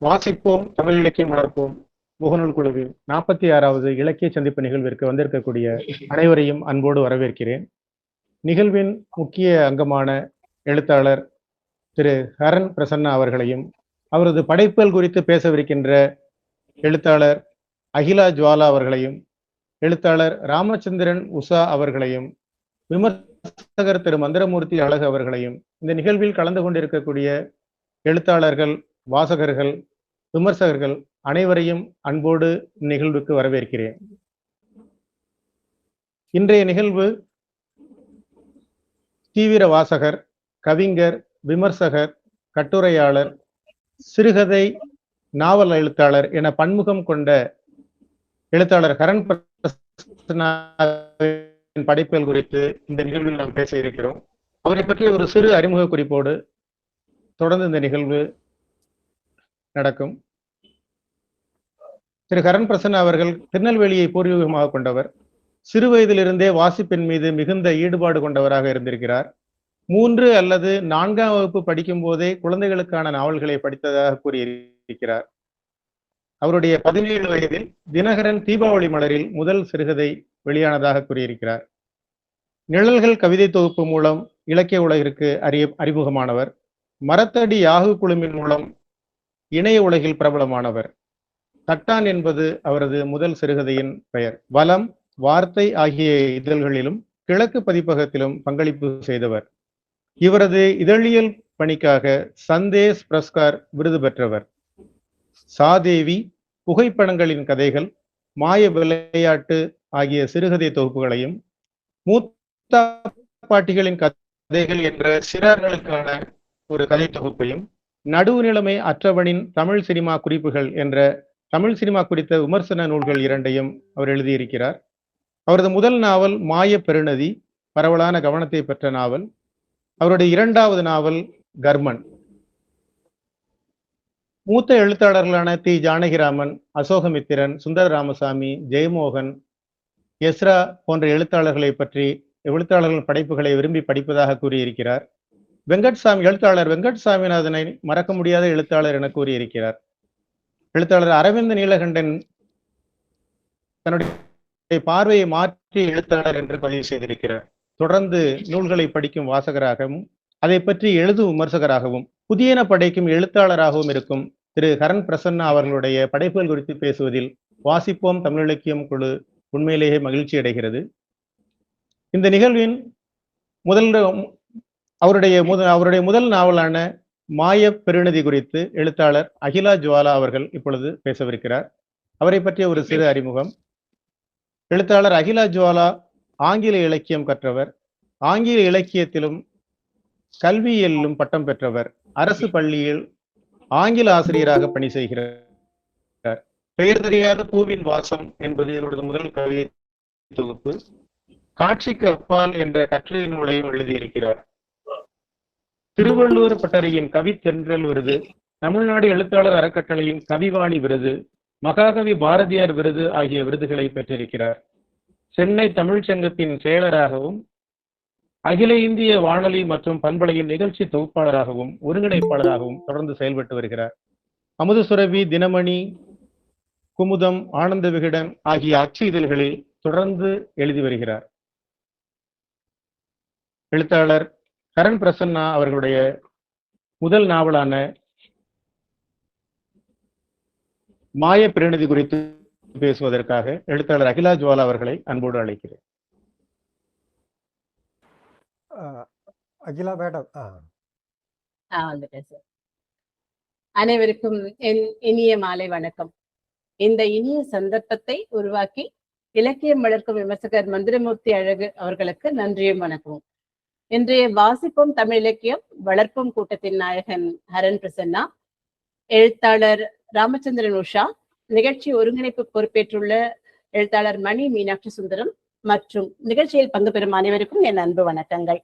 வாசிப்போம் தமிழ் இலக்கியம் வளர்ப்போம் முகநூல் குழுவின் 46வது இலக்கிய சந்திப்பு நிகழ்விற்கு வந்திருக்கக்கூடிய அனைவரையும் அன்போடு வரவேற்கிறேன். நிகழ்வின் முக்கிய அங்கமான எழுத்தாளர் திரு ஹரன் பிரசன்னா அவர்களையும், அவரது படைப்புகள் குறித்து பேசவிருக்கின்ற எழுத்தாளர் அகிலா ஜுவாலா அவர்களையும், எழுத்தாளர் ராமச்சந்திரன் உஷா அவர்களையும், விமர்சகர் திரு மந்திரமூர்த்தி அழகு அவர்களையும், இந்த நிகழ்வில் கலந்து கொண்டிருக்கக்கூடிய எழுத்தாளர்கள், வாசகர்கள், விமர்சகர்கள் அனைவரையும் அன்போடு நிகழ்வுக்கு வரவேற்கிறேன். இன்றைய நிகழ்வு தீவிர வாசகர், கவிஞர், விமர்சகர், கட்டுரையாளர், சிறுகதை, நாவல் எழுத்தாளர் என பன்முகம் கொண்ட எழுத்தாளர் ஹரன் பிரசன்னாவின் படைப்புகள் குறித்து இந்த நிகழ்வில் நாம் பேச இருக்கிறோம். அவரை பற்றி ஒரு சிறு அறிமுக குறிப்போடு தொடர்ந்து இந்த நிகழ்வு நடக்கும். திரு ஹரன் பிரசன்னா அவர்கள் திருநெல்வேலியை பூர்வீகமாக கொண்டவர். சிறு வயதிலிருந்தே வாசிப்பின் மீது மிகுந்த ஈடுபாடு கொண்டவராக இருந்திருக்கிறார். 3 அல்லது 4ஆம் வகுப்பு படிக்கும் போதே குழந்தைகளுக்கான நாவல்களை படித்ததாக கூறியிருக்கிறார். அவருடைய 17 வயதில் தினகரன் தீபாவளி மலரில் முதல் சிறுகதை வெளியானதாக கூறியிருக்கிறார். நிழல்கள் கவிதை தொகுப்பு மூலம் இலக்கிய உலகிற்கு அறிமுகமானவர். மரத்தடி யாகு குழுமின் மூலம் இணைய உலகில் பிரபலமானவர். தட்டான் என்பது அவரது முதல் சிறுகதையின் பெயர். வலம், வார்த்தை ஆகிய இதழ்களிலும் கிழக்கு பதிப்பகத்திலும் பங்களிப்பு செய்தவர். இவரது இதழியல் பணிக்காக சந்தேஷ் புரஸ்கார் விருது பெற்றவர். சாதேவி, புகைப்படங்களின் கதைகள், மாய விளையாட்டு ஆகிய சிறுகதை தொகுப்புகளையும், மூத்த பாட்டிகளின் கதைகள் என்ற சிறார்களுக்கான ஒரு கதை தொகுப்பையும், நடுவு நிலைமை அற்றவனின் தமிழ் சினிமா குறிப்புகள் என்ற தமிழ் சினிமா குறித்த விமர்சன நூல்கள் 2ஐயும் அவர் எழுதியிருக்கிறார். அவரது முதல் நாவல் மாய பெருநதி பரவலான கவனத்தை பெற்ற நாவல். அவருடைய 2வது நாவல் கர்மன். மூத்த எழுத்தாளர்களான தி ஜானகிராமன், அசோகமித்திரன், சுந்தர ராமசாமி, ஜெயமோகன், எஸ்ரா போன்ற எழுத்தாளர்கள் படைப்புகளை விரும்பி படிப்பதாக கூறியிருக்கிறார். எழுத்தாளர் வெங்கட் சாமிநாதனை மறக்க முடியாத எழுத்தாளர் என கூறியிருக்கிறார். எழுத்தாளர் அரவிந்த் நீலகண்டன் தன்னுடைய பார்வையை மாற்றி எழுத்தாளர் என்று பதிவு செய்திருக்கிறார். தொடர்ந்து நூல்களை படிக்கும் வாசகராகவும், அதை பற்றி எழுதும் விமர்சகராகவும், புதியன படைக்கும் எழுத்தாளராகவும் இருக்கும் திரு ஹரன் பிரசன்னா அவர்களுடைய படைப்புகள் குறித்து பேசுவதில் வாசிப்போம் தமிழ் இலக்கியம் குழு உண்மையிலேயே மகிழ்ச்சி அடைகிறது. இந்த நிகழ்வின் அவருடைய முதல் நாவலான மாய பெருநதி குறித்து எழுத்தாளர் அகிலா ஜுவாலா அவர்கள் இப்பொழுது பேசவிருக்கிறார். அவரை பற்றிய ஒரு சிறு அறிமுகம். எழுத்தாளர் அகிலா ஜுவாலா ஆங்கில இலக்கியம் கற்றவர். ஆங்கில இலக்கியத்திலும் கல்வியியலிலும் பட்டம் பெற்றவர். அரசு பள்ளியில் ஆங்கில ஆசிரியராக பணி செய்கிறார். பெயர் தெரியாத பூவின் வாசம் என்பது இவரது முதல் கவிதை தொகுப்பு. காட்சிக்கு அப்பால் என்ற கட்டுரை நூலையும் எழுதியிருக்கிறார். திருவள்ளுவர் பட்டறையின் கவி தென்றல் விருது, தமிழ்நாடு எழுத்தாளர் அறக்கட்டளையின் கவிவாணி விருது, மகாகவி பாரதியார் விருது ஆகிய விருதுகளை பெற்றிருக்கிறார். சென்னை தமிழ்ச்சங்கத்தின் செயலராகவும், அகில இந்திய வானொலி மற்றும் பண்பலையின் நிகழ்ச்சி தொகுப்பாளராகவும் ஒருங்கிணைப்பாளராகவும் தொடர்ந்து செயல்பட்டு வருகிறார். அமுத சுரபி, தினமணி, குமுதம், ஆனந்த விகடன் ஆகிய அச்சு இதழ்களில் தொடர்ந்து எழுதி வருகிறார். எழுத்தாளர் ஹரன் பிரசன்னா அவர்களுடைய முதல் நாவலான மாய பெருநதி குறித்து பேசுவதற்காக எழுத்தாளர் அகிலா ஜுவாலா அவர்களை அன்போடு அழைக்கிறேன். அகிலா மேடம். அனைவருக்கும் என் இனிய மாலை வணக்கம். இந்த இனிய சந்தர்ப்பத்தை உருவாக்கி இலக்கியம் வளர்க்கும் விமர்சகர் மந்திரமூர்த்தி அழகு அவர்களுக்கு நன்றியும் வணக்கமும். இன்றைய வாசிப்போம் தமிழ் இலக்கியம் வளர்ப்பும் கூட்டத்தின் நாயகன் ஹரன் பிரசன்னா, எழுத்தாளர் ராமச்சந்திரன் உஷா, நிகழ்ச்சி ஒருங்கிணைப்பு பொறுப்பேற்றுள்ள எழுத்தாளர் மணி மீனாட்சி சுந்தரம் மற்றும் நிகழ்ச்சியில் பங்கு பெறும் அனைவருக்கும் என் அன்பு வணக்கங்கள்.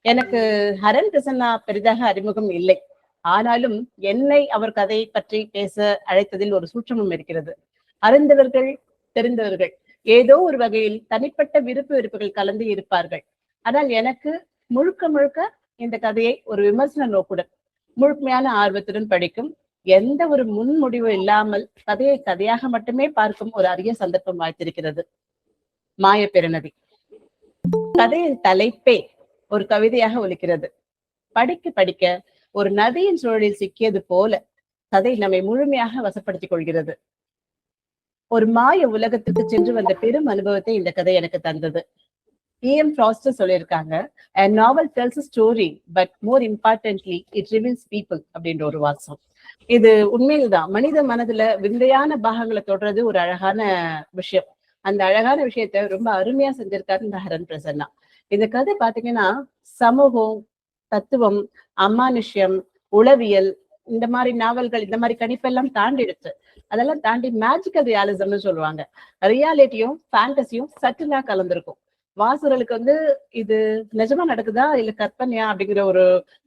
எனக்கு ஹரன் பிரசன்னா பெரிதாக அறிமுகம் இல்லை. ஆனாலும் என்னை அவர் கதையை பற்றி பேச அழைத்ததில் ஒரு சூட்சமும் இருக்கிறது. அறிந்தவர்கள், தெரிந்தவர்கள் ஏதோ ஒரு வகையில் தனிப்பட்ட விருப்பு வெறுப்புகள் கலந்து இருப்பார்கள். ஆனால் எனக்கு முழுக்க இந்த கதையை ஒரு விமர்சன நோக்குடன் முழுமையான ஆர்வத்துடன் படிக்கும் எந்த ஒரு முன்முடிவு இல்லாமல் கதையை கதையாக மட்டுமே பார்க்கும் ஒரு அரிய சந்தர்ப்பம் வாய்த்திருக்கிறது. மாய பெருநதி. கதையின் தலைப்பே ஒரு கவிதையாக ஒலிக்கிறது. படிக்க படிக்க ஒரு நதியின் சூழலில் சிக்கியது போல கதை நம்மை முழுமையாக வசப்படுத்திக் கொள்கிறது. ஒரு மாய உலகத்துக்கு சென்று வந்த பெரும் அனுபவத்தை இந்த கதை எனக்கு தந்தது. E.M. Frost சொல்லியிருக்காங்க, a novel tells a story but more importantly it reveals people அப்படின்ற ஒரு வாசம். இது உண்மையில்தான் மனித மனதுல விந்தையான பாகங்களை தொடர்றது ஒரு அழகான விஷயம். அந்த அழகான விஷயத்த ரொம்ப அருமையா செஞ்சிருக்காரு இந்த ஹரன் பிரசன்னா. இந்த கதை பாத்தீங்கன்னா சமூகம், தத்துவம், அமானுஷ்யம், உளவியல், இந்த மாதிரி நாவல்கள், இந்த மாதிரி கணிப்பெல்லாம் தாண்டி இருக்கு. அதெல்லாம் தாண்டி மேஜிக்கல் ரியாலிசம்னு சொல்லுவாங்க. ரியாலிட்டியும் ஃபேண்டசியும் சட்டிலா கலந்துருக்கும். வாசகர்களுக்கு வந்து இது நிஜமா நடக்குதா இல்ல கற்பனையா அப்படிங்கிற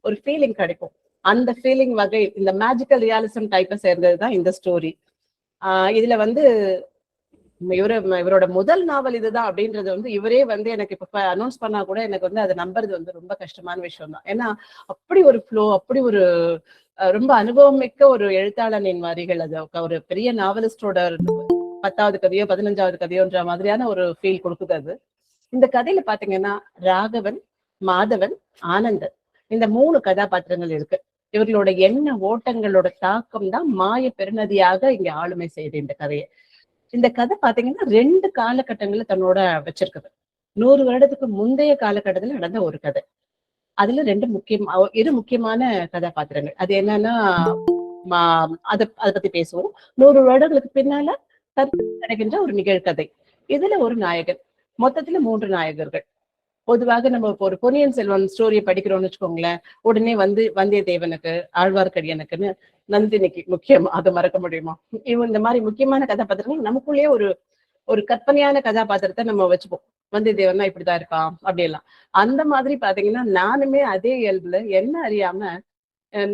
ஒரு ஃபீலிங் கிடைக்கும். அந்த ஃபீலிங் வகை இந்த மேஜிக்கல் ரியாலிசம் டைப்பை சேர்ந்ததுதான் இந்த ஸ்டோரி. இதுல வந்து இவரோட முதல் நாவல் இதுதான் அப்படின்றது வந்து இவரே வந்து எனக்கு இப்ப அனௌன்ஸ் பண்ணா கூட எனக்கு வந்து அதை நம்புறது வந்து ரொம்ப கஷ்டமான விஷயம் தான். ஏன்னா அப்படி ஒரு ஃப்ளோ, அப்படி ஒரு ரொம்ப அனுபவம் மிக்க ஒரு எழுத்தாளனின் வரிகள். அது ஒரு பெரிய நாவலிஸ்டோட 10வது கதையோ 15வது கதையோன்ற மாதிரியான ஒரு ஃபீல் கொடுக்குது அது. இந்த கதையில பாத்தீங்கன்னா ராகவன், மாதவன், ஆனந்தன், இந்த 3 கதாபாத்திரங்கள் இருக்கு. இவர்களோட எண்ண ஓட்டங்களோட தாக்கம் தான் மாய பெருநதியாக இங்க ஆளுமை செய்யுது இந்த கதையை. இந்த கதை பாத்தீங்கன்னா 2 காலகட்டங்கள்ல தன்னோட வச்சிருக்குது. 100 வருடத்துக்கு முந்தைய காலகட்டத்துல நடந்த ஒரு கதை. அதுல 2 முக்கியமான கதாபாத்திரங்கள். அது என்னன்னா அதை பத்தி பேசுவோம். 100 வருடங்களுக்கு பின்னால நடக்கின்ற ஒரு நிகழ்கதை. இதுல ஒரு நாயகன், மொத்தத்துல 3 நாயகர்கள். பொதுவாக நம்ம ஒரு பொன்னியின் செல்வன் ஸ்டோரியை படிக்கிறோம்னு வச்சுக்கோங்களேன், உடனே வந்து வந்தியத்தேவனுக்கு, ஆழ்வார்க்கடியானுக்குன்னு, நந்தினிக்கு முக்கியம், அதை மறக்க முடியுமா? இந்த மாதிரி முக்கியமான கதாபாத்திரங்கள் நமக்குள்ளேயே ஒரு கற்பனையான கதாபாத்திரத்தை நம்ம வச்சுப்போம். வந்தியத்தேவன்னா இப்படிதான் இருப்பான் அப்படியெல்லாம். அந்த மாதிரி பாத்தீங்கன்னா நானுமே அதே இயல்புல என்ன அறியாம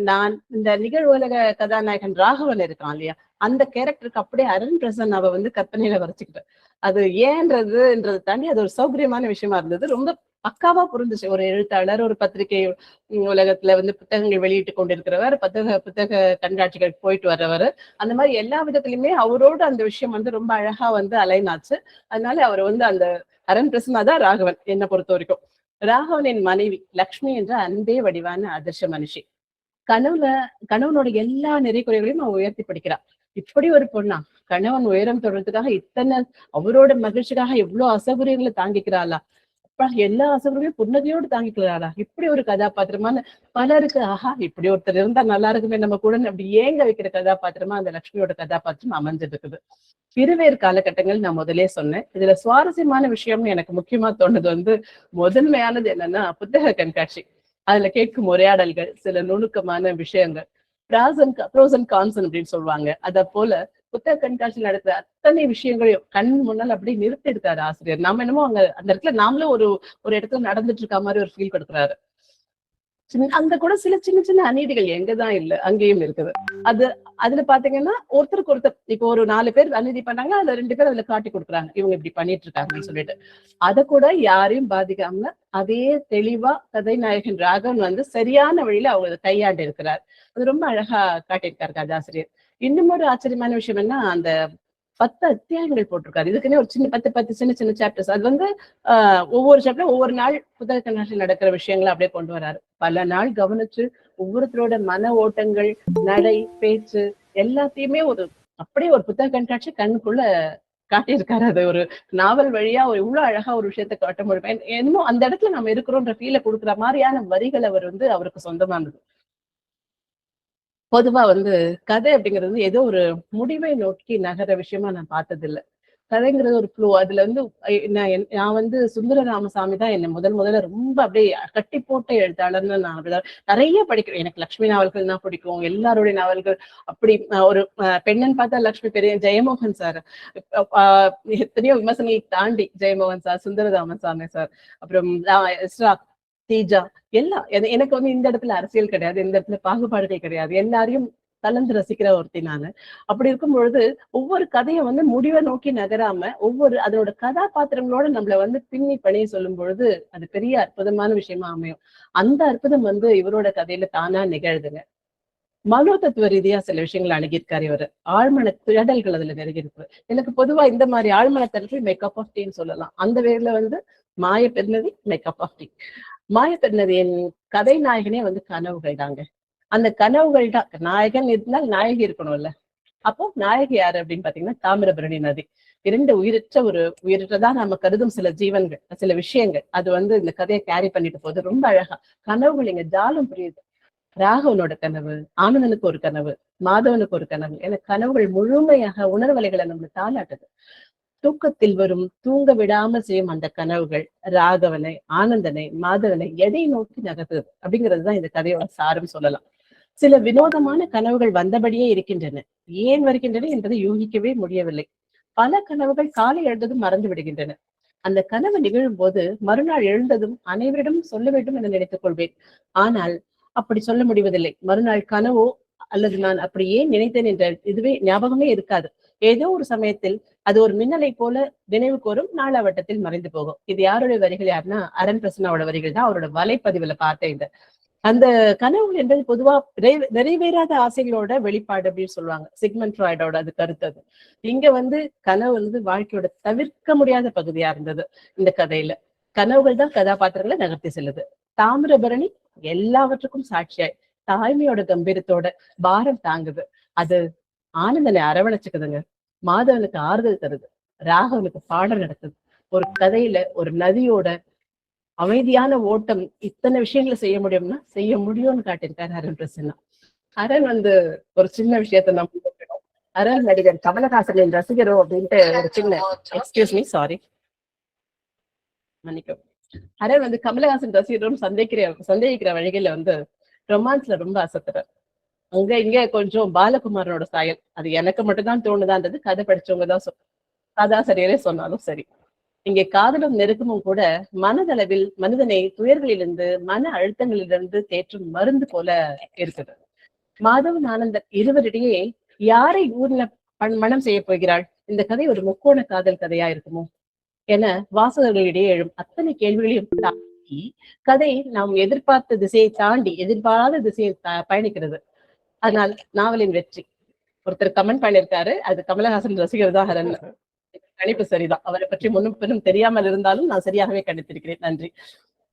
நான் இந்த நிகழ்வுலக கதாநாயகன் ராகவன் இருக்கான் இல்லையா, அந்த கேரக்டருக்கு அப்படியே அருண் பிரசன்னாவை வந்து கற்பனையில வரைச்சுக்கிட்டேன். அது ஏன்றதுன்றது தாண்டி அது ஒரு சௌகரியமான விஷயமா இருந்தது. ரொம்ப பக்காவா புரிஞ்சுச்சு. ஒரு எழுத்தாளர், ஒரு பத்திரிகை உலகத்துல வந்து புத்தகங்கள் வெளியிட்டு கொண்டிருக்கிறவர், புத்தக கண்காட்சிகளுக்கு போயிட்டு வர்றவர், அந்த மாதிரி எல்லா விதத்திலுமே அவரோட அந்த விஷயம் வந்து ரொம்ப அழகா வந்து அலைன் ஆச்சு. அதனால அவர் வந்து அந்த அருண் பிரசன்னா தான் ராகவன் என்னை பொறுத்த வரைக்கும். ராகவனின் மனைவி லக்ஷ்மி என்ற அன்பே வடிவான ஆதர்ஷ மனுஷி. கணவனோட எல்லா நிறை குறைகளையும் அவன் உயர்த்தி படிக்கிறான். இப்படி ஒரு பொண்ணா கணவன் உயரம் தொடர்றதுக்காக இத்தனை அவரோட மகிழ்ச்சிக்காக எவ்வளவு அசௌகரியங்களை தாங்கிக்கிறாளா, அப்ப எல்லா அசௌகரியங்களும் புன்னகையோடு தாங்கிக்கிறாளா, இப்படி ஒரு கதாபாத்திரமான பலருக்கு ஆஹா இப்படி ஒருத்தர் இருந்தா நல்லா இருக்குமே நம்ம கூட அப்படி ஏங்க வைக்கிற கதாபாத்திரமா அந்த லட்சுமியோட கதாபாத்திரம் அமைஞ்சிருக்குது. இருவேறு காலகட்டங்கள் நான் முதலே சொன்னேன். இதுல சுவாரஸ்யமான விஷயம்னு எனக்கு முக்கியமா தோணுது வந்து முதன்மையானது என்னன்னா புத்தக கண்காட்சி. அதுல கேட்கும் உரையாடல்கள், சில நுணுக்கமான விஷயங்கள், ப்ரோஸ் அண்ட் கான்ஸ் அப்படின்னு சொல்லுவாங்க. அத போல புத்தக கண்காட்சியில் நடக்கிற அத்தனை விஷயங்களையும் கண் முன்னால் அப்படியே நிறுத்தி எடுத்தாரு ஆசிரியர். நாம என்னமோ அந்த இடத்துல நாமளும் ஒரு இடத்துல நடந்துட்டு இருக்க மாதிரி ஒரு ஃபீல் கொடுக்குறாரு. அந்த கூட சில சின்ன சின்ன அநீதிகள் எங்கதான் இல்ல, அங்கேயும் இருக்குது. அதுல பாத்தீங்கன்னா ஒருத்தருக்கு ஒருத்தர், இப்போ ஒரு 4 பேர் அநீதி பண்ணாங்க, அதுல 2 பேர் அதுல காட்டி கொடுக்குறாங்க இவங்க இப்படி பண்ணிட்டு இருக்காங்கன்னு சொல்லிட்டு. அத கூட யாரையும் பாதிக்காம அதே தெளிவா கதைநாயகன் ராகவன் வந்து சரியான வழியில அவங்க கையாண்டு இருக்கிறார். அது ரொம்ப அழகா காட்டியிருக்காரு கதாசிரியர். இன்னும் ஒரு ஆச்சரியமான விஷயம் என்ன, அந்த 10 அத்தியாயங்கள் போட்டிருக்காரு. இதுக்குன்னே ஒரு சின்ன 10 சின்ன சின்ன சாப்டர்ஸ். அது வந்து ஒவ்வொரு சாப்டர் ஒவ்வொரு நாள் புத்தக கண்காட்சியில் நடக்கிற விஷயங்களை அப்படியே கொண்டு வராரு. பல நாள் கவனிச்சு ஒவ்வொருத்தரோட மன ஓட்டங்கள், நடை, பேச்சு எல்லாத்தையுமே அப்படியே ஒரு புத்தக கண்காட்சி கண்ணுக்குள்ள காட்டியிருக்காரு. அது ஒரு நாவல் வழியா இவ்வளவு அழகா ஒரு விஷயத்த காட்ட முடியும். இன்னும் அந்த இடத்துல நம்ம இருக்கிறோன்ற ஃபீலை கொடுக்குற மாதிரியான வரிகள் அவர் வந்து அவருக்கு சொந்தமானது. பொதுவா வந்து கதை அப்படிங்கிறது வந்து ஏதோ ஒரு முடிவை நோக்கி நகர விஷயமா நான் பார்த்தது இல்லை. கதைங்கிறது ஒரு ஃப்ளோ. அதுல வந்து நான் வந்து சுந்தர ராமசாமி தான் என்னை முதல்ல ரொம்ப அப்படியே கட்டி போட்ட எழுத்தாளர்னு நான் நிறைய படிக்கிறேன். எனக்கு லட்சுமி நாவல்கள் தான் பிடிக்கும், எல்லாருடைய நாவல்கள். அப்படி ஒரு பெண்ணன் பார்த்தா லட்சுமி, பெரிய ஜெயமோகன் சார், எத்தனையோ விமர்சனங்களை தாண்டி ஜெயமோகன் சார், சுந்தர ராமசாமி சார், அப்புறம் தீஜா, எல்லாம். எனக்கு வந்து இந்த இடத்துல அரசியல் கிடையாது, இந்த இடத்துல பாகுபாடுகள் கிடையாது, எல்லாரையும் கலந்து ரசிக்கிற ஒருத்தி நானு. அப்படி இருக்கும் பொழுது ஒவ்வொரு கதையை வந்து முடிவை நோக்கி நகராம அதோட கதாபாத்திரங்களோட நம்மள வந்து பின்னி பணிய சொல்லும் பொழுது அது பெரிய அற்புதமான விஷயமா அமையும். அந்த அற்புதம் வந்து இவரோட கதையில தானா நிகழ்துங்க. மனோதத்துவ ரீதியா சில விஷயங்கள் அணுகியிருக்காரு இவர். ஆழ்மன தேடல்கள் அதுல நிறைய இருக்கு. எனக்கு பொதுவா இந்த மாதிரி ஆழ்மன தேடல்கள் மேக்கப் ஆஃப் டீன்னு சொல்லலாம். அந்த வேர்ல வந்து மாய பெருநதி மேக்கப் ஆஃப் டீ. மாய பெருநதியின் கதை நாயகனே வந்து கனவுகள் தாங்க. அந்த கனவுகள் தான் நாயகன் இருந்தால் நாயகி இருக்கணும்ல. அப்போ நாயகி யாரு அப்படின்னு பாத்தீங்கன்னா தாமிரபரணி நதி. இரண்டு உயிரற்றதா நம்ம கருதும் சில ஜீவன்கள், சில விஷயங்கள் அது வந்து இந்த கதையை கேரி பண்ணிட்டு போகுது. ரொம்ப அழகா கனவுகள் இங்க ஜாலம் புரியுது. ராகவனோட கனவு, ஆனந்தனுக்கு ஒரு கனவு, மாதவனுக்கு ஒரு கனவு என கனவுகள் முழுமையாக உணர்வலைகளை நம்ம தாளாட்டுது. தூக்கத்தில் வரும் தூங்க விடாமல் செய்யும் அந்த கனவுகள் ராகவனை, ஆனந்தனை, மாதவனை எதை நோக்கி நகர்த்துது அப்படிங்கிறதுதான் இந்த கதையோட சாரம் சொல்லலாம். சில வினோதமான கனவுகள் வந்தபடியே இருக்கின்றன. ஏன் வருகின்றன என்பதை யூகிக்கவே முடியவில்லை. பல கனவுகள் காலை எழுந்ததும் மறந்து விடுகின்றன. அந்த கனவு நிகழும் போது மறுநாள் எழுந்ததும் அனைவரிடமும் சொல்ல வேண்டும் என நினைத்துக் கொள்வேன். ஆனால் அப்படி சொல்ல முடிவதில்லை. மறுநாள் கனவோ அல்லது நான் அப்படி ஏன் நினைத்தேன் என்ற இதுவே ஞாபகமே இருக்காது. ஏதோ ஒரு சமயத்தில் அது ஒரு மின்னலை போல நினைவு கோரும் நாளாவட்டத்தில் மறைந்து போகும். இது யாருடைய வரிகள்? யாருன்னா அரண் பிரசன்னாவோட வரிகள் தான். அவரோட வலைப்பதிவுல பார்த்தேன். இந்த அந்த கனவுகள் என்பது பொதுவா நிறைவேறாத ஆசைகளோட வெளிப்பாடு அப்படின்னு சொல்லுவாங்க. சிக்மண்ட் ஃப்ராய்டோட அது கருத்து அது. இங்க வந்து கனவு வந்து வாழ்க்கையோட தவிர்க்க முடியாத பகுதியா இருந்தது. இந்த கதையில கனவுகள் தான் கதாபாத்திரங்களை நகர்த்தி செல்லுது. தாமிரபரணி எல்லாவற்றுக்கும் சாட்சியாய் தாய்மையோட கம்பீரத்தோட பாரம் தாங்குது. அது ஆனந்தனை அரவணைச்சுக்குதுங்க. மாதவனுக்கு ஆறுதல் தருது. ராகவனுக்கு பாடம் நடத்துது. ஒரு கதையில ஒரு நதியோட அமைதியான ஓட்டம் இத்தனை விஷயங்களை செய்ய முடியும்னா செய்ய முடியும்னு காட்டியிருக்காரு அரண் பிரசன்னா. அரண் வந்து ஒரு சின்ன விஷயத்த நம்ம அரண் நடிகர் கமலஹாசனின் ரசிகரோ அப்படின்ட்டு ஒரு சின்ன எக்ஸ்கியூஸ் மீ சாரி மன்னிக்கும். அரண் வந்து கமலஹாசன் ரசிகரும் சந்தேகிக்கிற வழிகளில வந்து ரொமான்ஸ்ல ரொம்ப அசத்துறாரு. அங்க இங்க கொஞ்சம் பாலகுமாரனோட சாயல். அது எனக்கு மட்டும்தான் தோணுதான்றது கதை படிச்சவங்க தான் கதாசிரியரே சொன்னாலும் சரி. இங்கே காதலும் நெருக்கமும் கூட மனதளவில் மனிதனை துயர்களிலிருந்து மன அழுத்தங்களிலிருந்து தேற்றும் மருந்து போல இருக்குது. மாதவன் ஆனந்தன் இருவரிடையே யாரை ஊர்ல மனம் செய்ய போகிறாள்? இந்த கதை ஒரு முக்கோண காதல் கதையா இருக்குமோ என வாசகர்களிடையே எழும் அத்தனை கேள்விகளையும் தாண்டி கதை நாம் எதிர்பார்த்த திசையை தாண்டி எதிர்பாராத திசையை பயணிக்கிறது. அதனால் நாவலின் வெற்றி. ஒருத்தர் கமெண்ட் பண்ணியிருக்காரு, அது கமலஹாசன் ரசிகர் தான் ஹரன். கணிப்பு சரிதான். அவரை பற்றி முன்னும் பின்னும் தெரியாமல் இருந்தாலும் நான் சரியாகவே கணித்திருக்கிறேன். நன்றி.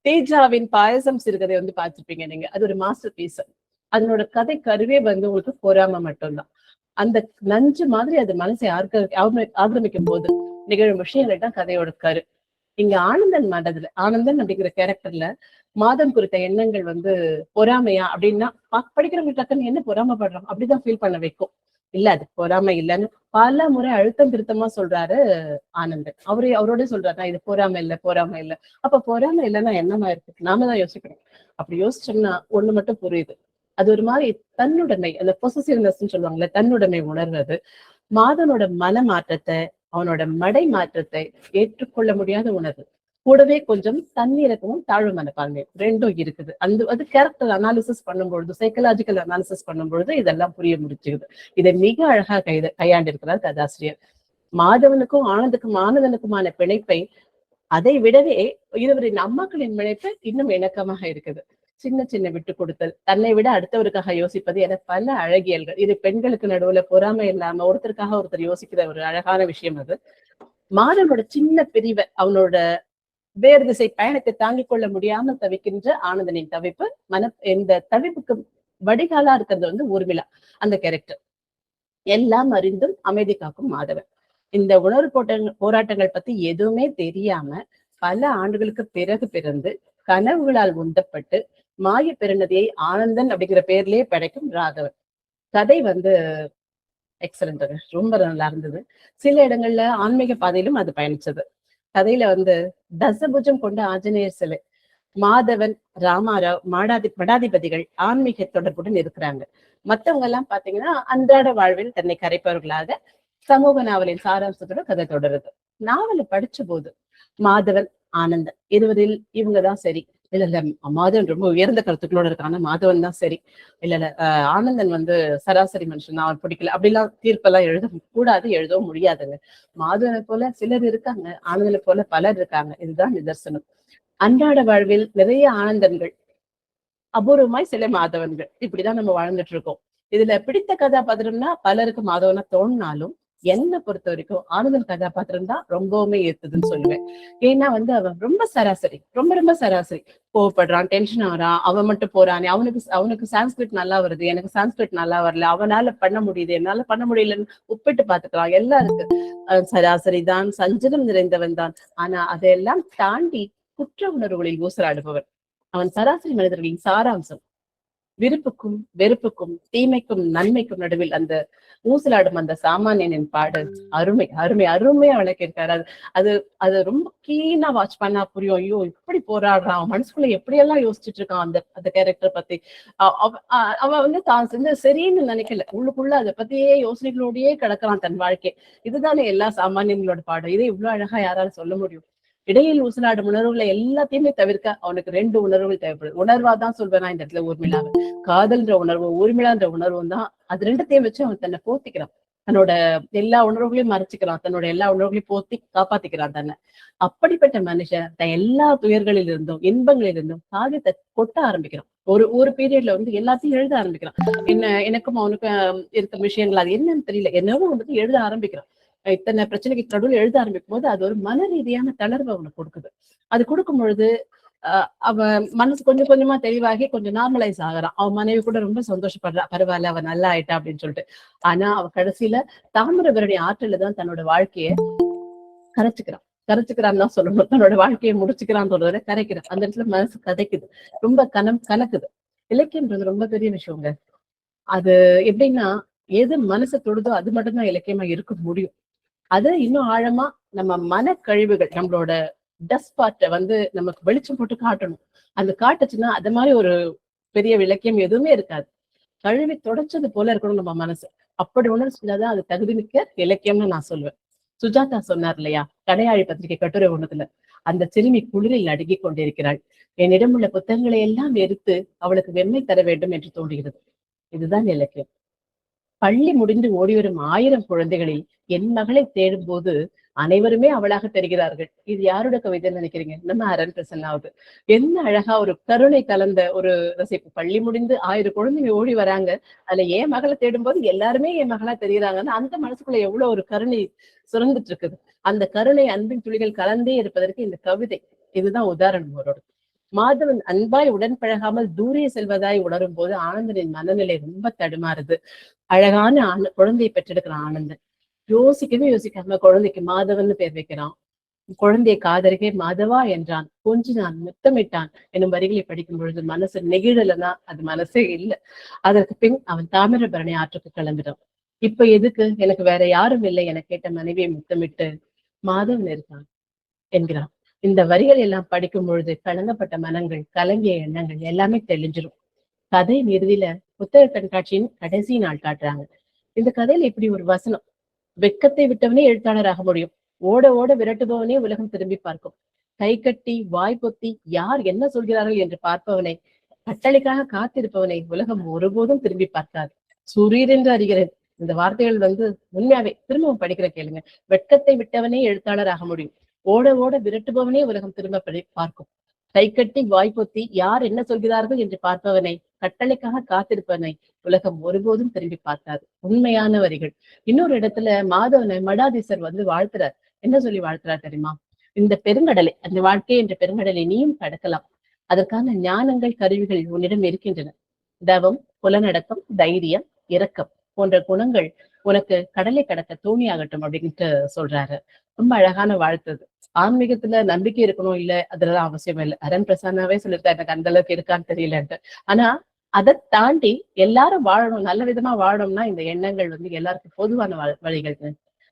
தேஜாவின் பாயசம் சிறுகதை வந்து பார்த்திருப்பீங்க நீங்க. அது ஒரு மாஸ்டர் பீஸ். அதனோட கதை கருவே வந்து உங்களுக்கு பொறாம மட்டும்தான். அந்த நஞ்சு மாதிரி அது மனசை ஆக்கிரமிக்கும் போது நிகழும் விஷயங்கள் தான் கதையோட கரு. இங்க ஆனந்தன் மனதுல ஆனந்தன் அப்படிங்கிற கேரக்டர்ல மாதம் குறித்த எண்ணங்கள் வந்து பொறாமையா அப்படின்னா படிக்கிறவங்க டக்குன்னு என்ன பொறாமப்படுறோம் அப்படிதான் ஃபீல் பண்ண வைக்கும். இல்ல அது பொறாமை இல்லைன்னு பல முறை அழுத்தம் திருத்தமா சொல்றாரு ஆனந்தன். அவரோட சொல்றாரு இது பொறாமை இல்லை. அப்ப பொறாமை இல்லைன்னா என்னமா இருக்கு? நாம தான் யோசிக்கணும். அப்படி யோசிச்சோம்னா ஒண்ணு மட்டும் புரியுது. அது ஒரு மாதிரி தன்னுடைமை, அந்த பொசசிவ்னஸ் சொல்லுவாங்கல்ல, தன்னுடைமை உணர்வது. மாதனோட மன மாற்றத்தை, அவனோட மடை மாற்றத்தை ஏற்றுக்கொள்ள முடியாத உணர்வு. கூடவே கொஞ்சம் தன்னிறக்கமும் தாழ்வு மனப்பான்மையும் ரெண்டும் இருக்குது. அது கேரக்டர் அனாலிசிஸ் பண்ணும்பொழுது, சைக்கலாஜிக்கல் அனாலிசிஸ் பண்ணும்பொழுது இதெல்லாம் புரிய முடிச்சுக்குது. இதை மிக அழகா கையாண்டிருக்கிறார் கதாசிரியர். மாதவனுக்கும் ஆனந்தனுக்குமான பிணைப்பை அதை விடவே இருவரின் அம்மாக்களின் பிணைப்பு இன்னும் இணக்கமாக இருக்குது. சின்ன சின்ன விட்டு கொடுத்தல், தன்னை விட அடுத்தவருக்காக யோசிப்பது என பல அழகியல்கள். இது பெண்களுக்கு நடுவுல பொறாமை இல்லாம ஒருத்தருக்காக ஒருத்தர் யோசிக்கிற ஒரு அழகான விஷயம் அது. மாதவனோட சின்ன பிரிவை, அவனோட வேறு திசை பயணத்தை தாங்கிக் கொள்ள முடியாமல் தவிக்கின்ற ஆனந்தனின் தவிப்பு, இந்த தவிப்புக்கு வடிகாலா இருக்கிறது வந்து ஊர்மிளா, அந்த கேரக்டர். எல்லாம் அறிந்தும் அமைதி காக்கும் மாதவன். இந்த உணர்வு போராட்டங்கள் பத்தி எதுவுமே தெரியாம பல ஆண்டுகளுக்கு பிறகு பிறந்து கனவுகளால் உந்தப்பட்டு மாய பெருநதியை ஆனந்தன் அப்படிங்கிற பேர்லயே படைக்கும் ராகவன். கதை வந்து எக்ஸலண்ட், ரொம்ப நல்லா இருந்தது. சில இடங்கள்ல ஆன்மீக பாதையிலும் அது பயணிச்சது. கதையில வந்து தசபுஜம் கொண்ட ஆஞ்சநேயர் சிலை, மாதவன், ராமாராவ், மடாதிபதிகள் ஆன்மீக தொடர்புடன் இருக்கிறாங்க. மத்தவங்க எல்லாம் பாத்தீங்கன்னா அன்றாட வாழ்வில் தன்னை கரைப்பவர்களாக சமூக நாவலின் சாராம்சத்தோட கதை தொடருது. நாவலை படிச்ச போது மாதவன், ஆனந்தன் இருவரில் இவங்கதான் சரி, இல்ல மாதவன் ரொம்ப உயர்ந்த கருத்துக்களோட இருக்கான, மாதவன் தான் சரி, இல்ல ஆனந்தன் வந்து சராசரி மனுஷன், அவன் பிடிக்கல அப்படிலாம் தீர்ப்பெல்லாம் எழுத கூடாது, எழுதவும் முடியாதுங்க. மாதவனை போல சிலர் இருக்காங்க, ஆனந்தனை போல பலர் இருக்காங்க. இதுதான் நிதர்சனம். அன்றாட வாழ்வில் நிறைய ஆனந்தன்கள், அபூர்வமாய் சில மாதவன்கள், இப்படிதான் நம்ம வாழ்ந்துட்டு இருக்கோம். இதுல பிடித்த கதாபாத்திரம்னா பலருக்கு மாதவனா தோணினாலும் என்னை பொறுத்த வரைக்கும் ஆனந்தன் கதாபாத்திரம் தான் ரொம்பவுமே ஏத்துதுன்னு சொல்லுவேன். ஏன்னா வந்து அவன் ரொம்ப சராசரி, ரொம்ப ரொம்ப சராசரி. கோவப்படுறான், டென்ஷன் ஆகுறான், அவன் மட்டும் போறானே, அவனுக்கு சான்ஸ்கிரிட் நல்லா வருது, எனக்கு சான்ஸ்கிரிட் நல்லா வரல, அவனால பண்ண முடியுது, என்னால பண்ண முடியலன்னு ஒப்பிட்டு பாத்துக்கலாம். எல்லாம் இருக்கு. சராசரி தான், சஞ்சலம் நிறைந்தவன் தான். ஆனா அதையெல்லாம் தாண்டி குற்ற உணர்வுகளில் ஊசலாடுபவன். அவன் சராசரி மனிதர்களின் சாராம்சம். விருப்புக்கும் வெறுப்புக்கும் தீமைக்கும் நன்மைக்கும் நடுவில் அந்த ஊசலாடும் அந்த சாமானியனின் பாடல் அருமை அருமை அருமையா விளக்கியிருக்காரு. அது அது ரொம்ப கீனா வாட்ச் பண்ணா புரியும். ஐயோ இப்படி போராடுறான், அவன் மனசுக்குள்ள எப்படியெல்லாம் யோசிச்சுட்டு இருக்கான் அந்த அந்த கேரக்டர் பத்தி. அவ வந்து தான் செஞ்ச சரின்னு நினைக்கல, உள்ளுக்குள்ள அதை பத்தியே யோசனைகளோடயே கிடக்குறான் தன் வாழ்க்கை. இதுதானே எல்லா சாமானியங்களோட பாடம். இதை இவ்வளவு அழகா யாரால சொல்ல முடியும்? இடையில் ஊசலாடும் உணர்வுகளை எல்லாத்தையுமே தவிர்க்க அவனுக்கு 2 உணர்வுகள் தேவைப்படுது. உணர்வாதான் சொல்வேன் இந்த இடத்துல ஊர்மிளாவை. காதல்ன்ற உணர்வு, ஊர்மிளான்ற உணர்வும் தான். அது 2த்தையும் வச்சு அவன் தன்னை போத்திக்கிறான். தன்னோட எல்லா உணர்வுகளையும் மறைச்சுக்கிறான், தன்னோட எல்லா உணர்வுகளையும் போத்தி காப்பாத்திக்கிறான் தன்னை. அப்படிப்பட்ட மனுஷன் தன் எல்லா துயர்களில் இருந்தும் இன்பங்களில் இருந்தும் காகியத்தை கொட்ட ஆரம்பிக்கிறான். ஒரு பீரியட்ல வந்து எல்லாத்தையும் எழுத ஆரம்பிக்கிறான். எனக்கும் அவனுக்கும் இருக்க விஷயங்கள் அது என்னன்னு தெரியல, என்னவோ வந்து எழுத ஆரம்பிக்கிறான். இத்தனை பிரச்சனைக்கு நடுவில் எழுத ஆரம்பிக்கும் போது அது ஒரு மன ரீதியான தளர்வு அவனுக்கு கொடுக்குது. அது கொடுக்கும் பொழுது அவன் மனசு கொஞ்சம் கொஞ்சமா தெளிவாகி கொஞ்சம் நார்மலைஸ் ஆகுறான். அவன் மனைவி கூட ரொம்ப சந்தோஷப்படுறா, பரவாயில்ல அவன் நல்லா ஆயிட்டா அப்படின்னு சொல்லிட்டு. ஆனா அவன் கடைசியில தாமிரபரணி ஆற்றுல தான் தன்னோட வாழ்க்கைய கரைச்சுக்கிறான்னு தான் சொல்லணும். தன்னோட வாழ்க்கையை முடிச்சுக்கிறான்னு சொல்றத கரைக்கிறான். அந்த இடத்துல மனசு கதைக்குது, ரொம்ப கலக்குது. இலக்கியம்ன்றது ரொம்ப பெரிய விஷயங்க. அது எப்படின்னா எது மனசை தொடுதோ அது மட்டும்தான் இலக்கியமா இருக்க முடியும். அது இன்னும் ஆழமா நம்ம மனக்கழிவுகள், நம்மளோட டஸ்ட் பார்ட்டை வந்து நமக்கு வெளிச்சம் போட்டு காட்டணும். அந்த காட்டுச்சுன்னா அது மாதிரி ஒரு பெரிய இலக்கியம் எதுவுமே இருக்காது. கழுவி தொடச்சது போல இருக்கணும் நம்ம மனசு. அப்படி உணர்வு செஞ்சாதான் அது தகுதி மிக்க இலக்கியம்னு நான் சொல்லுவேன். சுஜாதா சொன்னார் இல்லையா, கடையாழி பத்திரிகை கட்டுரை ஒண்ணுத்துல, அந்த சிறுமி குளிரில் அடுக்கிக் கொண்டிருக்கிறாள், என்னிடம் உள்ள புத்தகங்களை எல்லாம் எரித்து அவளுக்கு வெம்மை தர வேண்டும் என்று தோன்றுகிறது. இதுதான் இலக்கியம். பள்ளி முடிந்து ஓடிவரும் 1000 குழந்தைகளில் என் மகளை தேடும் போது அனைவருமே அவளாக தெரிகிறார்கள். இது யாரோட கவிதைன்னு நினைக்கிறீங்க? நம்ம அரண் பிரசன்னாவது. என்ன அழகா ஒரு கருணை கலந்த ஒரு ரசிப்பு. பள்ளி முடிந்து 1000 குழந்தைங்க ஓடி வராங்க, அதுல என் மகளை தேடும் போது எல்லாருமே என் மகளா தெரிகிறாங்கன்னா அந்த மனசுக்குள்ள எவ்வளவு ஒரு கருணை சுரந்துட்டு இருக்குது. அந்த கருணை அன்பின் துளிகள் கலந்தே இருப்பதற்கு இந்த கவிதை இதுதான் உதாரணம். அவரோட மாதவன் அன்பாய் உடன் பழகாமல் தூரே செல்வதாய் உணரும் போது ஆனந்தனின் மனநிலை ரொம்ப தடுமாறுது. அழகான குழந்தையை பெற்றெடுக்கிறான் ஆனந்தன். யோசிக்காம குழந்தைக்கு மாதவன் பேர் வைக்கிறான். குழந்தையை காதருகே மாதவா என்றான், கொஞ்சினான், முத்தமிட்டான் என்னும் வரிகளை படிக்கும் பொழுது மனசு நெகிழலன்னா அது மனசே இல்லை. அதற்கு பின் அவன் தாமிரபரணி ஆற்றுக்கு கிளம்பினான். இப்ப எதுக்கு, எனக்கு வேற யாரும் இல்லை என கேட்ட மனைவியை முத்தமிட்டு மாதவன் இருக்கான் என்கிறான். இந்த வரிகள் எல்லாம் படிக்கும் பொழுது கலங்கப்பட்ட மனங்கள், கலங்கிய எண்ணங்கள் எல்லாமே தெளிஞ்சிரும். கதை இறுதியில புத்தக கண்காட்சியின் கடைசி நாள் காட்டுறாங்க. இந்த கதையில இப்படி ஒரு வசனம், வெட்கத்தை விட்டவனே எழுத்தாளர் ஆக முடியும், ஓட ஓட விரட்டுபவனே உலகம் திரும்பி பார்க்கும், கை கட்டி வாய் பொத்தி யார் என்ன சொல்கிறார்கள் என்று பார்ப்பவனை, கட்டளைக்காக காத்திருப்பவனை உலகம் ஒருபோதும் திரும்பி பார்க்காது. சுரீர் என்று அறிகிறேன். இந்த வார்த்தைகள் வந்து உண்மையாவே திரும்பவும் படிக்கிற கேளுங்க. வெட்கத்தை விட்டவனே எழுத்தாளர் ஆக முடியும், ஓட ஓட விரட்டுபவனே உலகம் திரும்ப பார்க்கும், கை கட்டி வாய்ப்பொத்தி யார் என்ன சொல்கிறார்கள் என்று பார்ப்பவனை, கட்டளைக்காக காத்திருப்பவனை உலகம் ஒருபோதும் திரும்பி பார்க்காது. உண்மையான வரிகள். இன்னொரு இடத்துல மாதவனை மடாதீசர் வந்து வாழ்த்துறார். என்ன சொல்லி வாழ்த்துறார் தெரியுமா? இந்த பெருங்கடலை, அந்த வாழ்க்கை என்ற பெருங்கடலை நீயும் கடக்கலாம், அதற்கான ஞானங்கள் கருவிகள் உன்னிடம் இருக்கின்றன. தவம், புலனடக்கம், தைரியம், இரக்கம் போன்ற குணங்கள் உனக்கு கடலை கடக்க தோணியாகட்டும் அப்படின்ட்டு சொல்றாரு. ரொம்ப அழகான வாழ்த்து. ஆன்மீகத்துல நம்பிக்கை இருக்கணும் இல்ல, அதெல்லாம் அவசியம் இல்லை. அரண் பிரசன்னாவே சொல்லியிருக்காரு, எனக்கு அந்த அளவுக்கு இருக்கான்னு தெரியலன்ட்டு. ஆனா அதை தாண்டி எல்லாரும் வாழணும், நல்ல விதமா வாழணும்னா இந்த எண்ணங்கள் வந்து எல்லாருக்கும் பொதுவான வழிகள்.